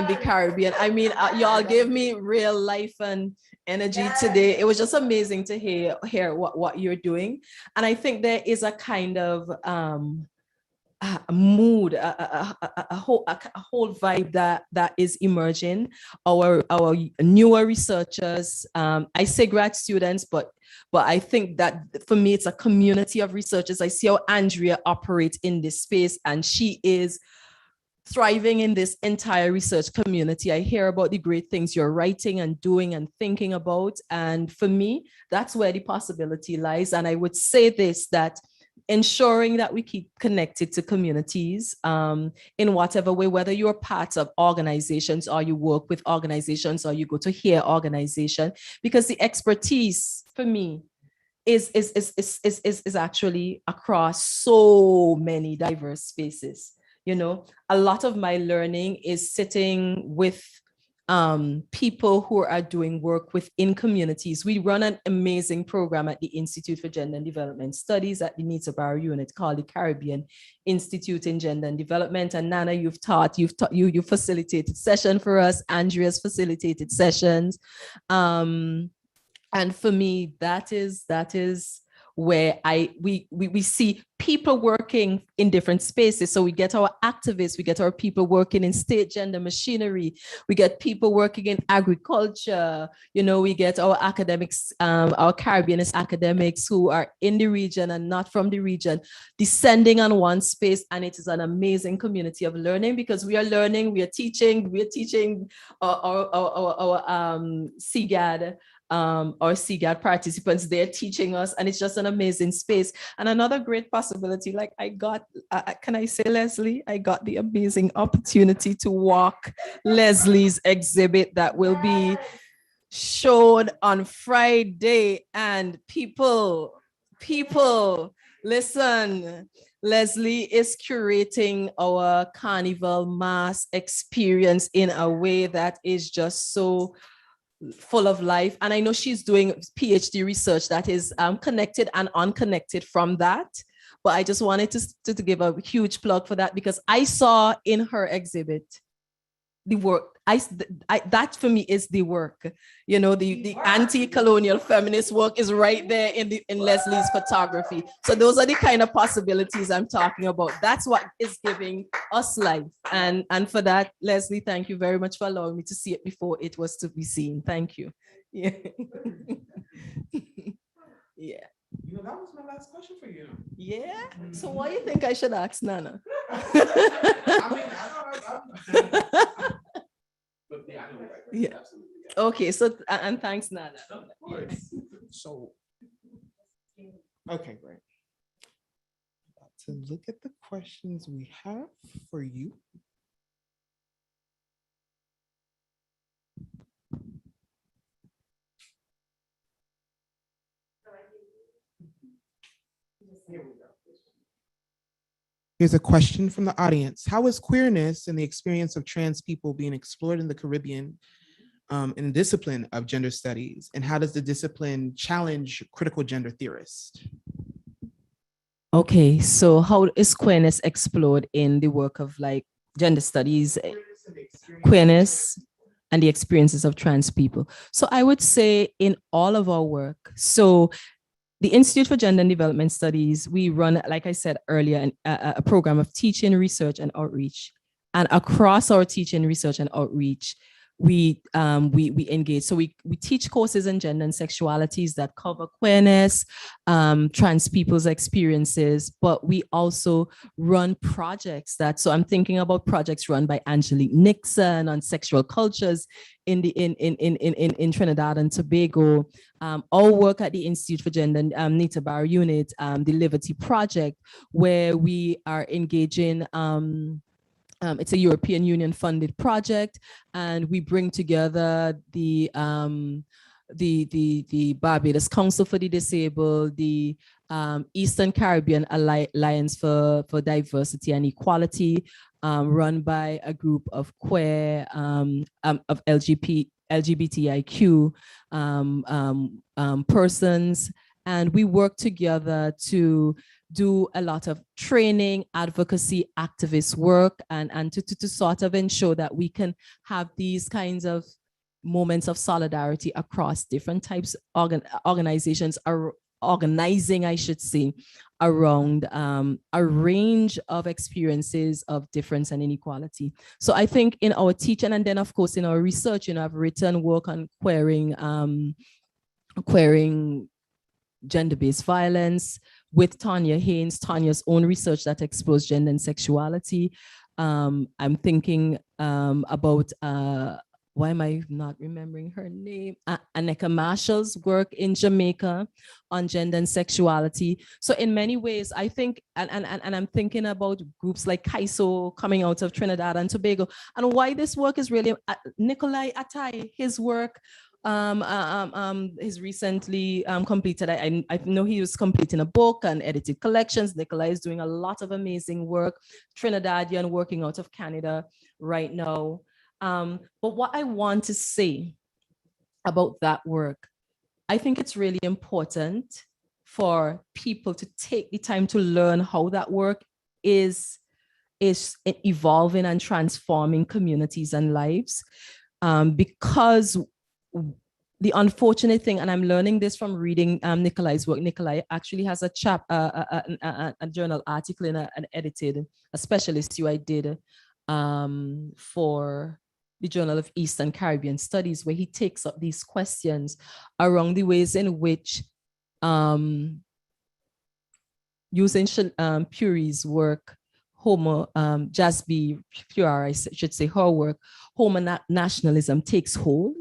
the Caribbean. I mean, y'all gave me real life and energy today. It was just amazing to hear what you're doing. And I think there is a kind of a mood, a whole vibe that is emerging. Our newer researchers, I say grad students, but I think that for me, it's a community of researchers. I see how Andrea operates in this space, and she is thriving in this entire research community. I hear about the great things you're writing and doing and thinking about. And for me, that's where the possibility lies. And I would say this, that ensuring that we keep connected to communities in whatever way, whether you're part of organizations or you work with organizations or you go to hear organization, because the expertise for me is actually across so many diverse spaces. A lot of my learning is sitting with people who are doing work within communities. We run an amazing program at the Institute for Gender and Development Studies at the Nita Barrow Unit called the Caribbean Institute in Gender and Development. And Nana, you facilitated session for us. Andrea's facilitated sessions. And for me, that is where we see people working in different spaces. So we get our activists, we get our people working in state gender machinery, we get people working in agriculture, we get our academics, our Caribbeanist academics who are in the region and not from the region, descending on one space. And it is an amazing community of learning, because we are learning, we are teaching our CGAD, our CGAD participants, they're teaching us, and it's just an amazing space. And another great possibility, like can I say, Leslie, I got the amazing opportunity to walk Leslie's exhibit that will be shown on Friday. And people, listen, Leslie is curating our carnival mass experience in a way that is just so full of life. And I know she's doing PhD research that is connected and unconnected from that. But I just wanted to give a huge plug for that, because I saw in her exhibit the work. That for me is the work. You know, the anti-colonial feminist work is right there in Leslie's photography. So those are the kind of possibilities I'm talking about. That's what is giving us life. And for that, Leslie, thank you very much for allowing me to see it before it was to be seen. Thank you. Yeah. Yeah. You know, that was my last question for you. Yeah. So why do you think I should ask Nana? But yeah, I know. Yeah. Absolutely. Okay. So and thanks, Nana. Of course. So, okay, great. About to look at the questions we have for you. Here's a question from the audience. How is queerness and the experience of trans people being explored in the Caribbean in the discipline of gender studies? And how does the discipline challenge critical gender theorists? Okay, so how is queerness explored in the work of like gender studies, queerness and the experiences of trans people? So I would say in all of our work, so the Institute for Gender and Development Studies, we run, like I said earlier, a program of teaching, research, and outreach. And across our teaching, research, and outreach, we engage. So we teach courses in gender and sexualities that cover queerness, trans people's experiences, but we also run projects so I'm thinking about projects run by Angelique Nixon on sexual cultures in Trinidad and Tobago. Our work at the Institute for Gender, Nita Barrow Unit, the Liberty Project, where we are engaging. It's a European Union funded project, and we bring together the Barbados Council for the Disabled, the Eastern Caribbean Alliance for Diversity and Equality, run by a group of queer, of LGBTIQ persons, and we work together to do a lot of training, advocacy, activist work, and to sort of ensure that we can have these kinds of moments of solidarity across different types of organizations, organizing, I should say, around a range of experiences of difference and inequality. So I think in our teaching, and then of course in our research, I've written work on queering gender-based violence with Tanya Haynes, Tanya's own research that explores gender and sexuality. I'm thinking about, why am I not remembering her name? Aneka Marshall's work in Jamaica on gender and sexuality. So in many ways, I think, and I'm thinking about groups like KAISO coming out of Trinidad and Tobago, and why this work is really, Nikolai Atai, his work, he's recently completed, I know he was completing a book and edited collections. Nikolai is doing a lot of amazing work, Trinidadian, working out of Canada right now. But what I want to say about that work, I think it's really important for people to take the time to learn how that work is evolving and transforming communities and lives, because the unfortunate thing, and I'm learning this from reading Nikolai's work. Nikolai actually has a journal article in an edited, a specialist I did for the Journal of Eastern Caribbean Studies, where he takes up these questions around the ways in which using Puri's work, Jasby Pure, I should say, her work, homo nationalism takes hold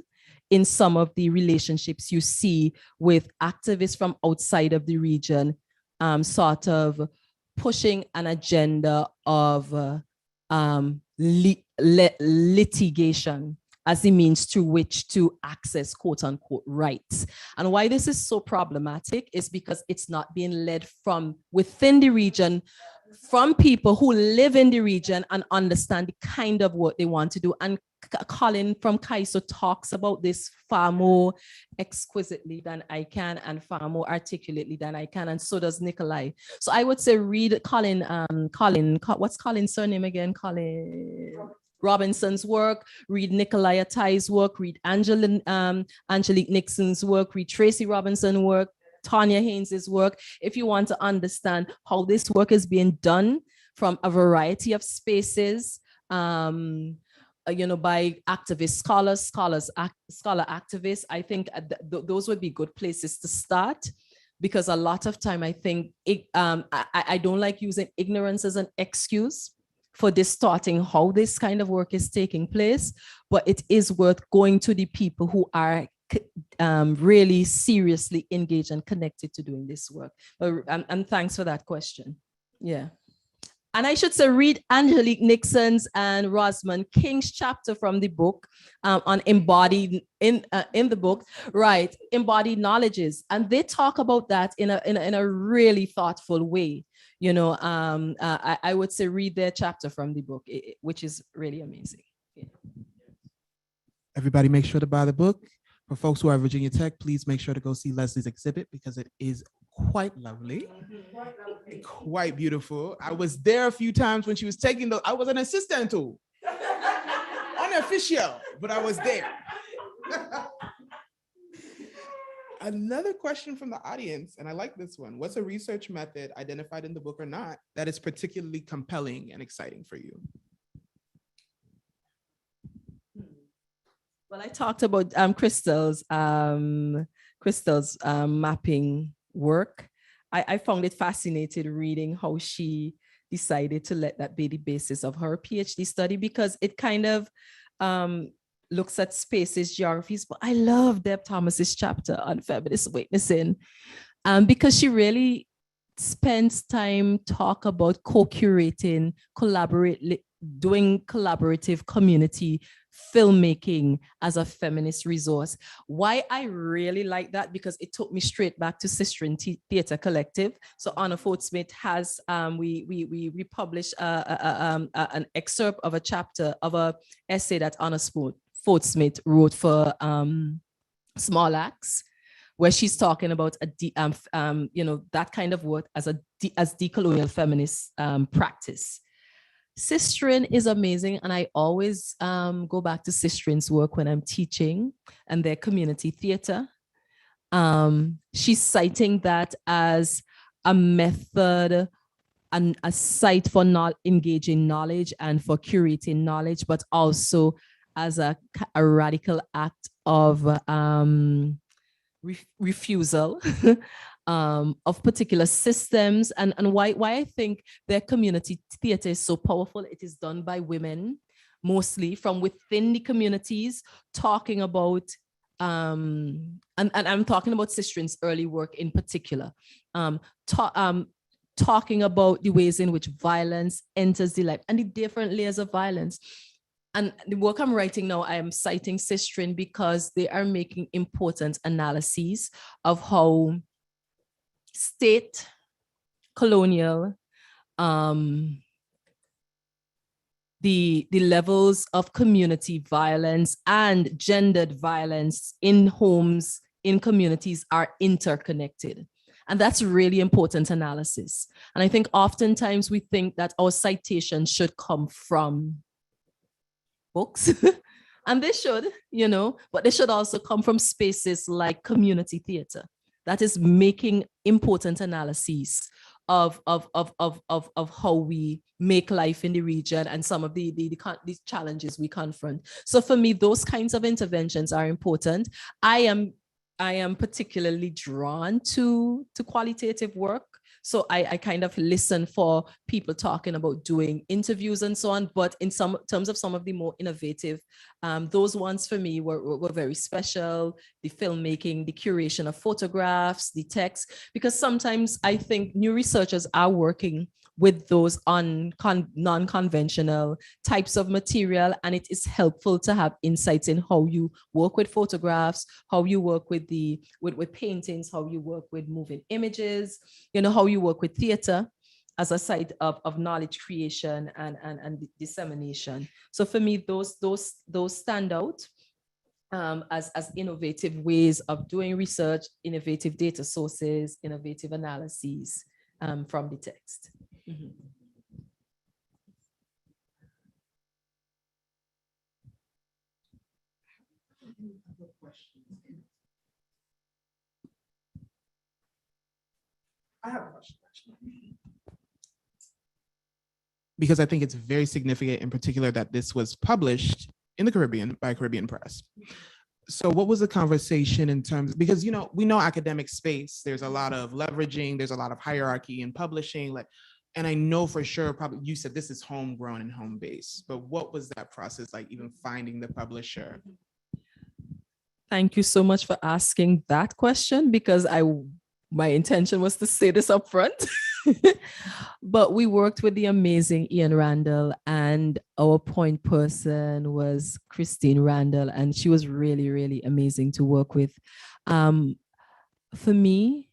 in some of the relationships you see with activists from outside of the region, sort of pushing an agenda of litigation as the means through which to access quote unquote rights. And why this is so problematic is because it's not being led from within the region, from people who live in the region and understand the kind of work they want to do. And Colin from KAISO talks about this far more exquisitely than I can and far more articulately than I can, and so does Nikolai. So I would say read Colin, what's Colin's surname again? Colin Robinson's work, read Nicolaya Tai's work, read Angelique Nixon's work, read Tracy Robinson's work, Tanya Haynes's work, if you want to understand how this work is being done from a variety of spaces, by activist scholar activists, I think those would be good places to start, because a lot of time I think I don't like using ignorance as an excuse for distorting how this kind of work is taking place, but it is worth going to the people who are really seriously engaged and connected to doing this work. And thanks for that question. Yeah. And I should say, read Angelique Nixon's and Rosamund King's chapter from the book on embodied in the book, right? Embodied knowledges, and they talk about that in a really thoughtful way. I would say read their chapter from the book, which is really amazing. Yeah. Everybody, make sure to buy the book. For folks who are at Virginia Tech, please make sure to go see Leslie's exhibit because it is quite lovely, quite beautiful. I was there a few times when she was taking I was an assistant too, unofficial, but I was there. Another question from the audience, and I like this one. What's a research method identified in the book or not that is particularly compelling and exciting for you? Well, I talked about Crystal's mapping work. I found it fascinating reading how she decided to let that be the basis of her PhD study, because it kind of looks at spaces, geographies. But I love Deb Thomas's chapter on feminist witnessing, because she really spends time talk about co-curating, doing collaborative community filmmaking as a feminist resource. Why I really like that, because it took me straight back to Sistering Theatre Collective. So Anna Fortsmith has, we published an excerpt of a chapter of a essay that Anna Fortsmith wrote for Small Acts, where she's talking about that kind of work as decolonial feminist practice. Sistering is amazing, and I always go back to Sistering's work when I'm teaching and their community theater. She's citing that as a method and a site for not engaging knowledge and for curating knowledge, but also as a radical act of refusal of particular systems, and why I think their community theater is so powerful. It is done by women, mostly from within the communities, talking about, and I'm talking about Sistering's early work in particular, talking about the ways in which violence enters the life and the different layers of violence. And the work I'm writing now, I am citing Sistering because they are making important analyses of how state, colonial, the levels of community violence and gendered violence in homes, in communities are interconnected. And that's really important analysis. And I think oftentimes we think that our citations should come from books, and they should, but they should also come from spaces like community theater that is making important analyses of how we make life in the region and some of the challenges we confront. So for me, those kinds of interventions are important. I am particularly drawn to qualitative work. So I kind of listen for people talking about doing interviews and so on, but in terms of some of the more innovative, those ones for me were very special. The filmmaking, the curation of photographs, the text, because sometimes I think new researchers are working with those non-conventional types of material, and it is helpful to have insights in how you work with photographs, how you work with with paintings, how you work with moving images, how you work with theater as a site of knowledge creation and dissemination. So for me, those stand out as innovative ways of doing research, innovative data sources, innovative analyses from the text. Mm-hmm. I have a question, actually. Because I think it's very significant in particular that this was published in the Caribbean by Caribbean Press. So what was the conversation in terms, because we know academic space, there's a lot of leveraging, there's a lot of hierarchy in publishing, and I know for sure, probably you said this is homegrown and home based, but what was that process like, even finding the publisher? Thank you so much for asking that question, because my intention was to say this up front. But we worked with the amazing Ian Randall, and our point person was Christine Randall, and she was really, really amazing to work with. For me,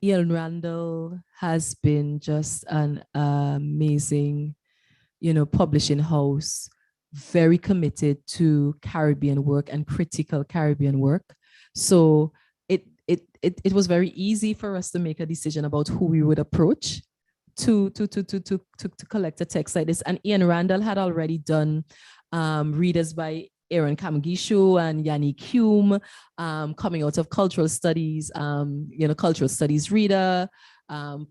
Ian Randall has been just an amazing, publishing house, very committed to Caribbean work and critical Caribbean work. So it was very easy for us to make a decision about who we would approach to collect a text like this. And Ian Randall had already done readers by Aaron Kamgishu and Yannick Hume, coming out of cultural studies, cultural studies reader,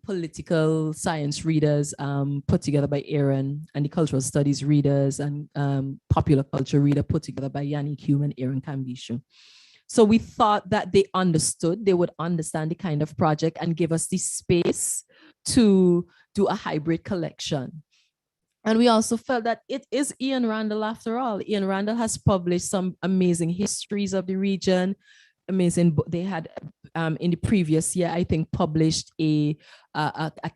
political science readers put together by Aaron, and the cultural studies readers and popular culture reader put together by Yannick Hume and Aaron Kamgishu. So we thought that they would understand the kind of project and give us the space to do a hybrid collection. And we also felt that it is Ian Randall after all. Ian Randall has published some amazing histories of the region, amazing. They had in the previous year, I think, published a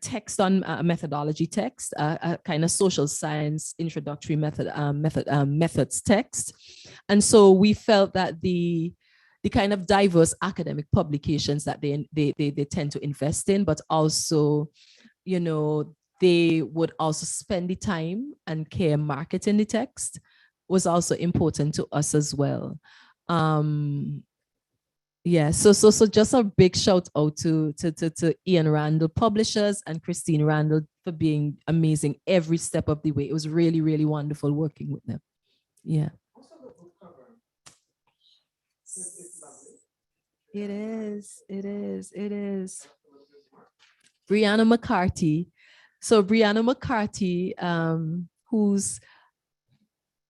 text on a methodology text, a kind of social science introductory methods text. And so we felt that the kind of diverse academic publications that they tend to invest in, but also, they would also spend the time and care marketing the text was also important to us as well. Yeah, so just a big shout out to Ian Randall Publishers and Christine Randall for being amazing every step of the way. It was really, really wonderful working with them. Yeah. It is. Brianna McCarthy. So Brianna McCarthy, whose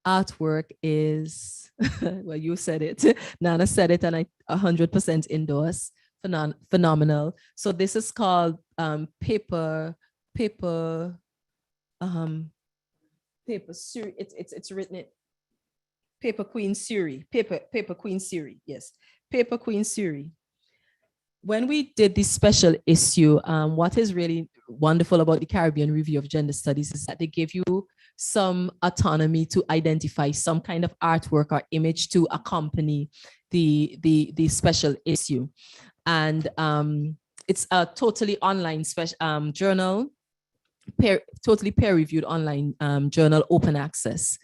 artwork is, well, you said it, Nana said it, and I 100% endorse, phenomenal. So this is called paper Suri. It's written it, Paper Queen Suri, Paper Queen Suri, yes, Paper Queen Suri. When we did this special issue, what is really wonderful about the Caribbean Review of Gender Studies is that they give you some autonomy to identify some kind of artwork or image to accompany the special issue. And it's a totally online journal, totally peer-reviewed online journal, open access.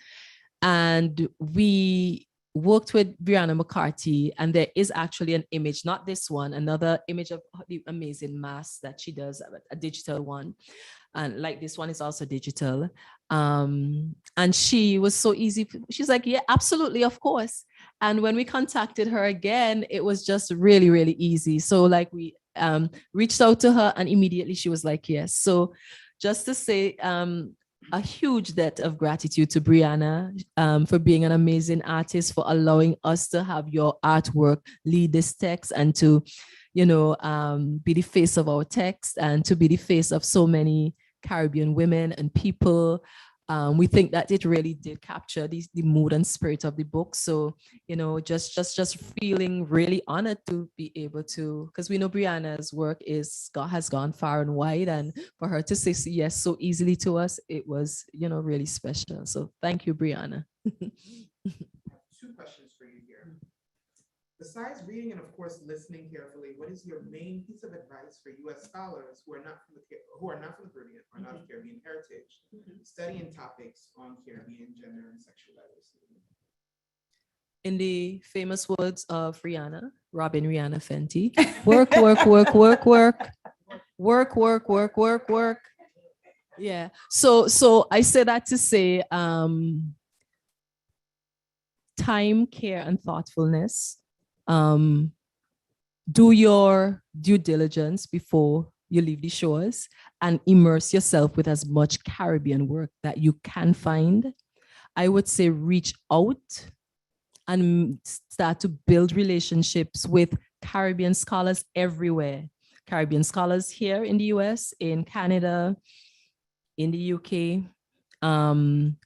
And we worked with Brianna McCarthy, and there is actually an image, not this one, another image of the amazing mask that she does, a digital one. And like this one is also digital. And she was so easy. She's like, yeah, absolutely, of course. And when we contacted her again, it was just really, really easy. So like we reached out to her and immediately she was like, yes. So just to say, a huge debt of gratitude to Brianna for being an amazing artist, for allowing us to have your artwork lead this text and to, be the face of our text and to be the face of so many Caribbean women and people. We think that it really did capture the mood and spirit of the book. So, just feeling really honored to be able to, because we know Brianna's work has gone far and wide, and for her to say yes so easily to us, it was, really special. So thank you, Brianna. Two questions for you here. Besides reading and of course listening carefully, what is your main piece of advice for U.S. scholars who are not from the Caribbean or not of Caribbean heritage, studying topics on Caribbean gender and sexuality? In the famous words of Rihanna, Robin Rihanna Fenty, work, work, work, work, work, work, work, work, work, work. Yeah. So I say that to say, time, care, and thoughtfulness. Do your due diligence before you leave the shores and immerse yourself with as much Caribbean work that you can find. I would say reach out and start to build relationships with Caribbean scholars everywhere. Caribbean scholars here in the US, in Canada, in the UK,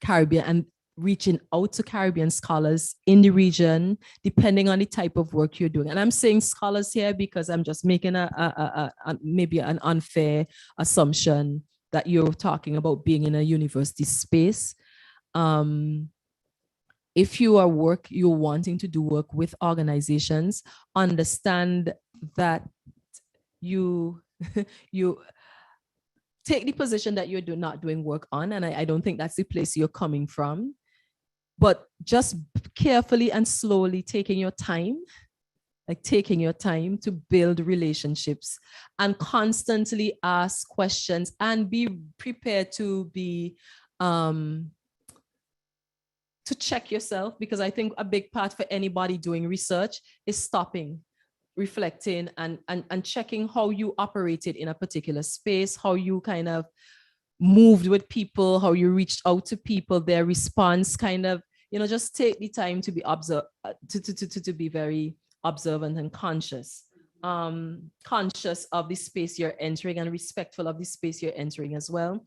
Caribbean, and reaching out to Caribbean scholars in the region, depending on the type of work you're doing. And I'm saying scholars here because I'm just making maybe an unfair assumption that you're talking about being in a university space. If you're wanting to do work with organizations, understand that you take the position that you're not doing work on, and I don't think that's the place you're coming from, but just carefully and slowly taking your time to build relationships and constantly ask questions and be prepared to to check yourself, because I think a big part for anybody doing research is stopping, reflecting, and checking how you operated in a particular space, how you kind of moved with people, how you reached out to people, their response, kind of, just take the time to be to be very observant and conscious of the space you're entering and respectful of the space you're entering as well.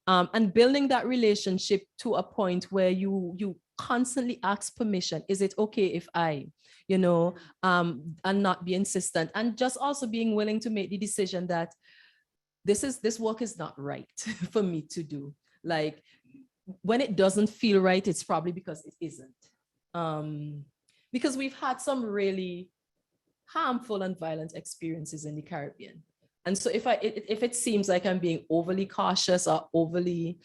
And building that relationship to a point where you constantly ask permission. Is it okay if I, and not be insistent, and just also being willing to make the decision that this work is not right for me to do. Like, when it doesn't feel right, it's probably because it isn't. Because we've had some really harmful and violent experiences in the Caribbean. And so if it seems like I'm being overly cautious or overly,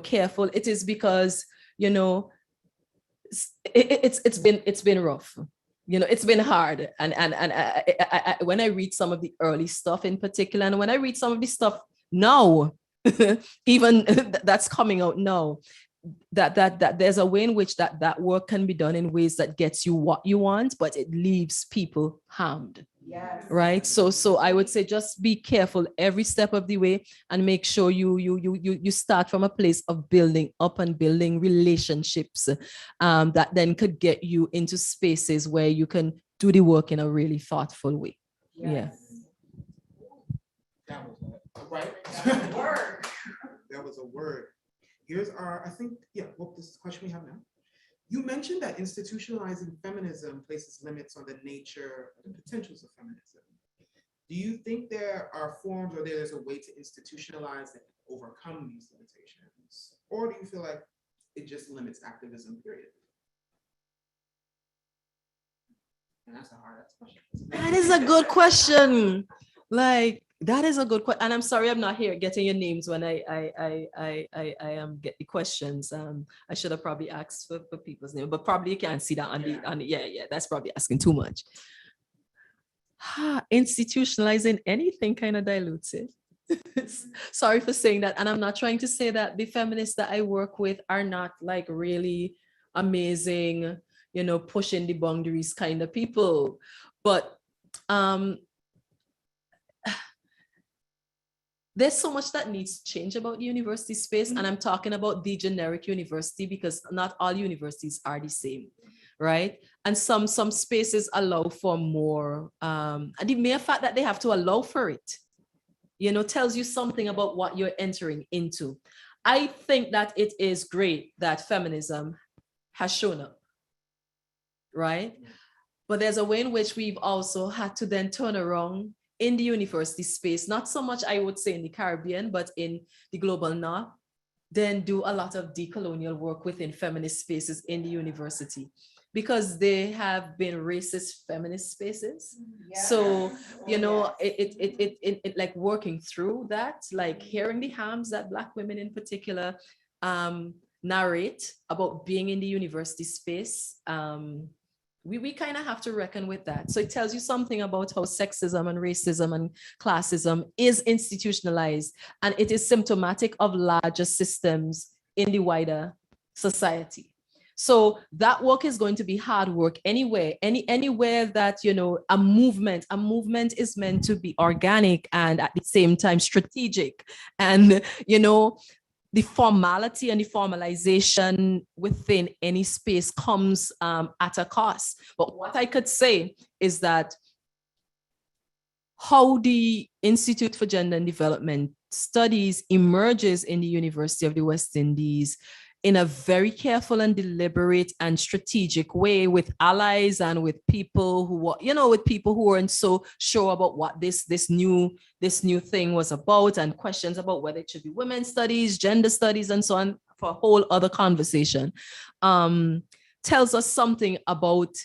careful, it is because, it's been rough. It's been hard. And I, when I read some of the early stuff in particular, and when I read some of the stuff now, even that's coming out now, that there's a way in which that work can be done in ways that gets you what you want, but it leaves people harmed. Yes. Right. So I would say just be careful every step of the way and make sure you start from a place of building up and building relationships that then could get you into spaces where you can do the work in a really thoughtful way. Yes. That was right. Word. That was a word. Here's our, this is the question we have now. You mentioned that institutionalizing feminism places limits on the nature and the potentials of feminism. Do you think there are forms or there's a way to institutionalize that overcome these limitations? Or do you feel like it just limits activism, period? And that's a hard question. That is a good question. That is a good question. And I'm sorry I'm not here getting your names when I get the questions. I should have probably asked for people's name, but probably you can't see that on the that's probably asking too much. Institutionalizing anything kind of dilutes it. Sorry for saying that. And I'm not trying to say that the feminists that I work with are not like really amazing, pushing the boundaries kind of people. But there's so much that needs to change about the university space. And I'm talking about the generic university because not all universities are the same, right? And some spaces allow for more, and the mere fact that they have to allow for it, tells you something about what you're entering into. I think that it is great that feminism has shown up, right? But there's a way in which we've also had to then turn around in the university space, not so much, I would say, in the Caribbean, but in the global north, then do a lot of decolonial work within feminist spaces in the university, because they have been racist feminist spaces. Yes. So, it like working through that, like hearing the harms that Black women in particular narrate about being in the university space, we kind of have to reckon with that. So it tells you something about how sexism and racism and classism is institutionalized, and it is symptomatic of larger systems in the wider society. So that work is going to be hard work anyway. Anywhere that, a movement is meant to be organic and at the same time strategic. And, the formality and the formalization within any space comes at a cost. But what I could say is that how the Institute for Gender and Development Studies emerges in the University of the West Indies in a very careful and deliberate and strategic way, with allies and with people who were, with people who weren't so sure about what this new thing was about, and questions about whether it should be women's studies, gender studies, and so on, for a whole other conversation, tells us something about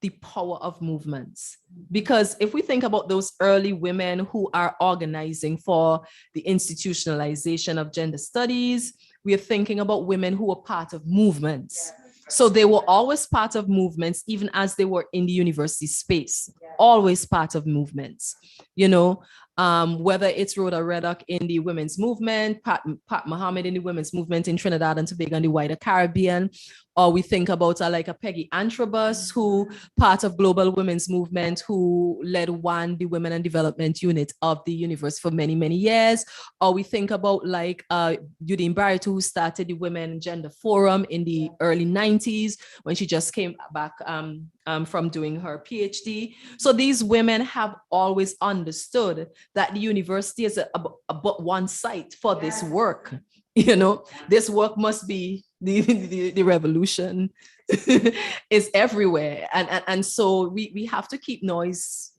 the power of movements. Because if we think about those early women who are organizing for the institutionalization of gender studies, we are thinking about women who were part of movements. So they were always part of movements, even as they were in the university space, always part of movements, whether it's Rhoda Reddock in the women's movement, Pat Muhammad in the women's movement in Trinidad and Tobago and the wider Caribbean, or we think about like a Peggy Antrobus, who part of Global Women's Movement, who led the Women and Development Unit of the university for many, many years. Or we think about like Nita Barrow, who started the Women Gender Forum in the early 90s when she just came back from doing her PhD. So these women have always understood that the university is but one site for this work. This work must be the revolution is everywhere. And so we have to keep noise,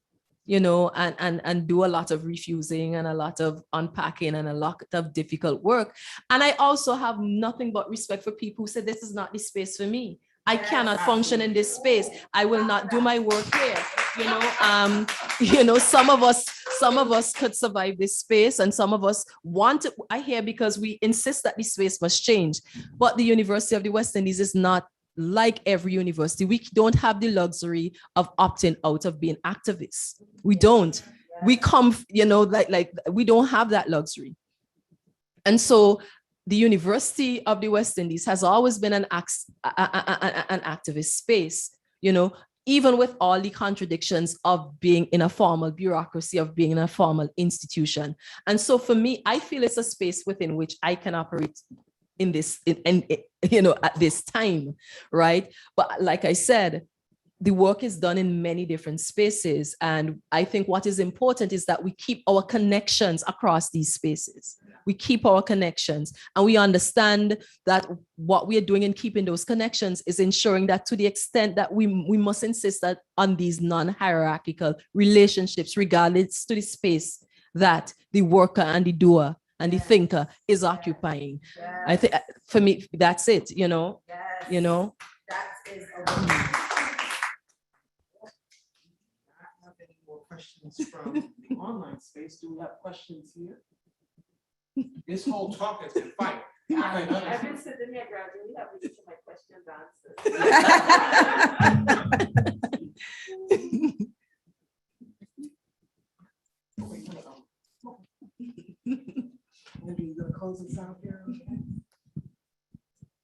and do a lot of refusing and a lot of unpacking and a lot of difficult work. And I also have nothing but respect for people who say, this is not the space for me. I cannot function in this space. I will not do my work here. Some of us could survive this space, and some of us want it here because we insist that this space must change. But the University of the West Indies is not like every university. We don't have the luxury of opting out of being activists. We don't. We come, like we don't have that luxury. And so the University of the West Indies has always been an activist space, even with all the contradictions of being in a formal bureaucracy, of being in a formal institution. And so for me, I feel it's a space within which I can operate in this, at this time, right? But like I said, the work is done in many different spaces. And I think what is important is that we keep our connections across these spaces. We keep our connections, and we understand that what we are doing in keeping those connections is ensuring that, to the extent that we must insist that on these non-hierarchical relationships, regardless to the space that the worker and the doer and the thinker is occupying. I think for me, that's it, That is a Have any more questions from the online space? Do we have questions here? This whole talk has been fire. I've been sitting here gradually having each of my questions answered.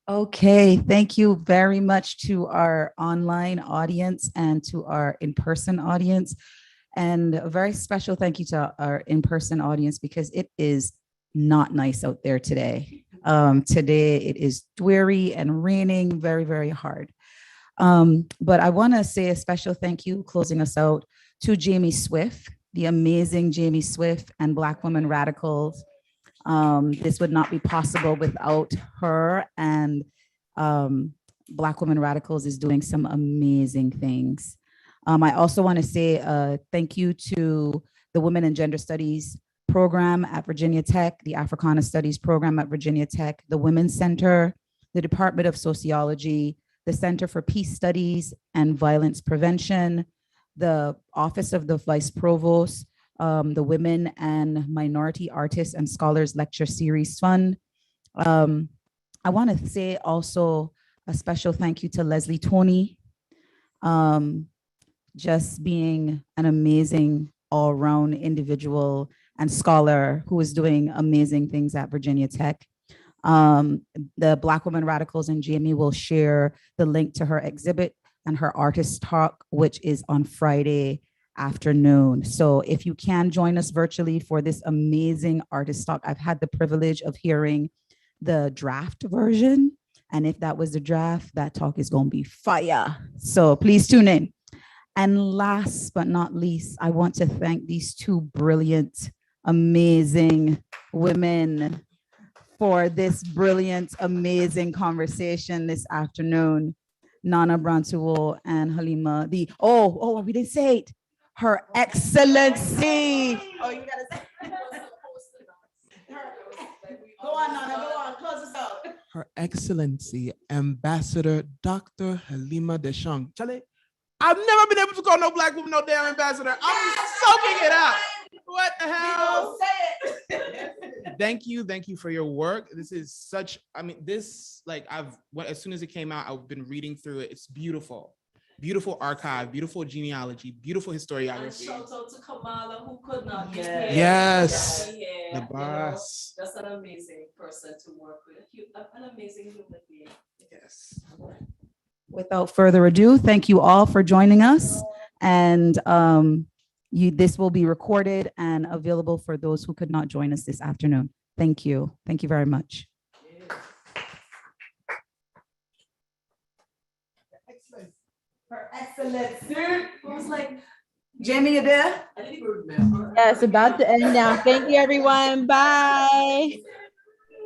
Okay, thank you very much to our online audience and to our in-person audience. And a very special thank you to our in-person audience, because it is not nice out there today. Today it is dreary and raining very, very hard. But I want to say a special thank you, closing us out, to Jamie Swift, the amazing Jamie Swift and Black Women Radicals. This would not be possible without her, and Black Women Radicals is doing some amazing things. I also want to say thank you to the Women and Gender Studies program at Virginia Tech, the Africana Studies program at Virginia Tech, the Women's Center, the Department of Sociology, the Center for Peace Studies and Violence Prevention, the Office of the Vice Provost, the Women and Minority Artists and Scholars Lecture Series Fund. I want to say also a special thank you to Leslie Toney, just being an amazing all-round individual and scholar who is doing amazing things at Virginia Tech. The Black Women Radicals and Jamie will share the link to her exhibit and her artist talk, which is on Friday afternoon. So if you can join us virtually for this amazing artist talk, I've had the privilege of hearing the draft version. And if that was the draft, that talk is going to be fire. So please tune in. And last but not least, I want to thank these two brilliant, amazing women for this brilliant, amazing conversation this afternoon. Nana Brantuo and Halimah, we didn't say it. Her Excellency. Oh, you gotta say. Go on, Nana, go on, close us out. Her Excellency Ambassador Dr. Halimah DeShong. Charlie, I've never been able to call no Black woman no damn ambassador. I'm soaking it up. What the hell? Thank you for your work. This is such, as soon as it came out, I've been reading through it. It's beautiful. Beautiful archive, beautiful genealogy, beautiful historiography. And shout out to Kamala, who could not be here. Yes, Here, the boss. That's an amazing person to work with, an amazing human being. Yes. Without further ado, thank you all for joining us. And this will be recorded and available for those who could not join us this afternoon. Thank you. Thank you very much. Her Excellency. Who's like, Jamie, you there? I didn't even remember. Yeah, it's about to end now. Thank you, everyone. Bye.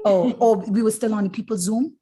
Oh, we were still on the People Zoom?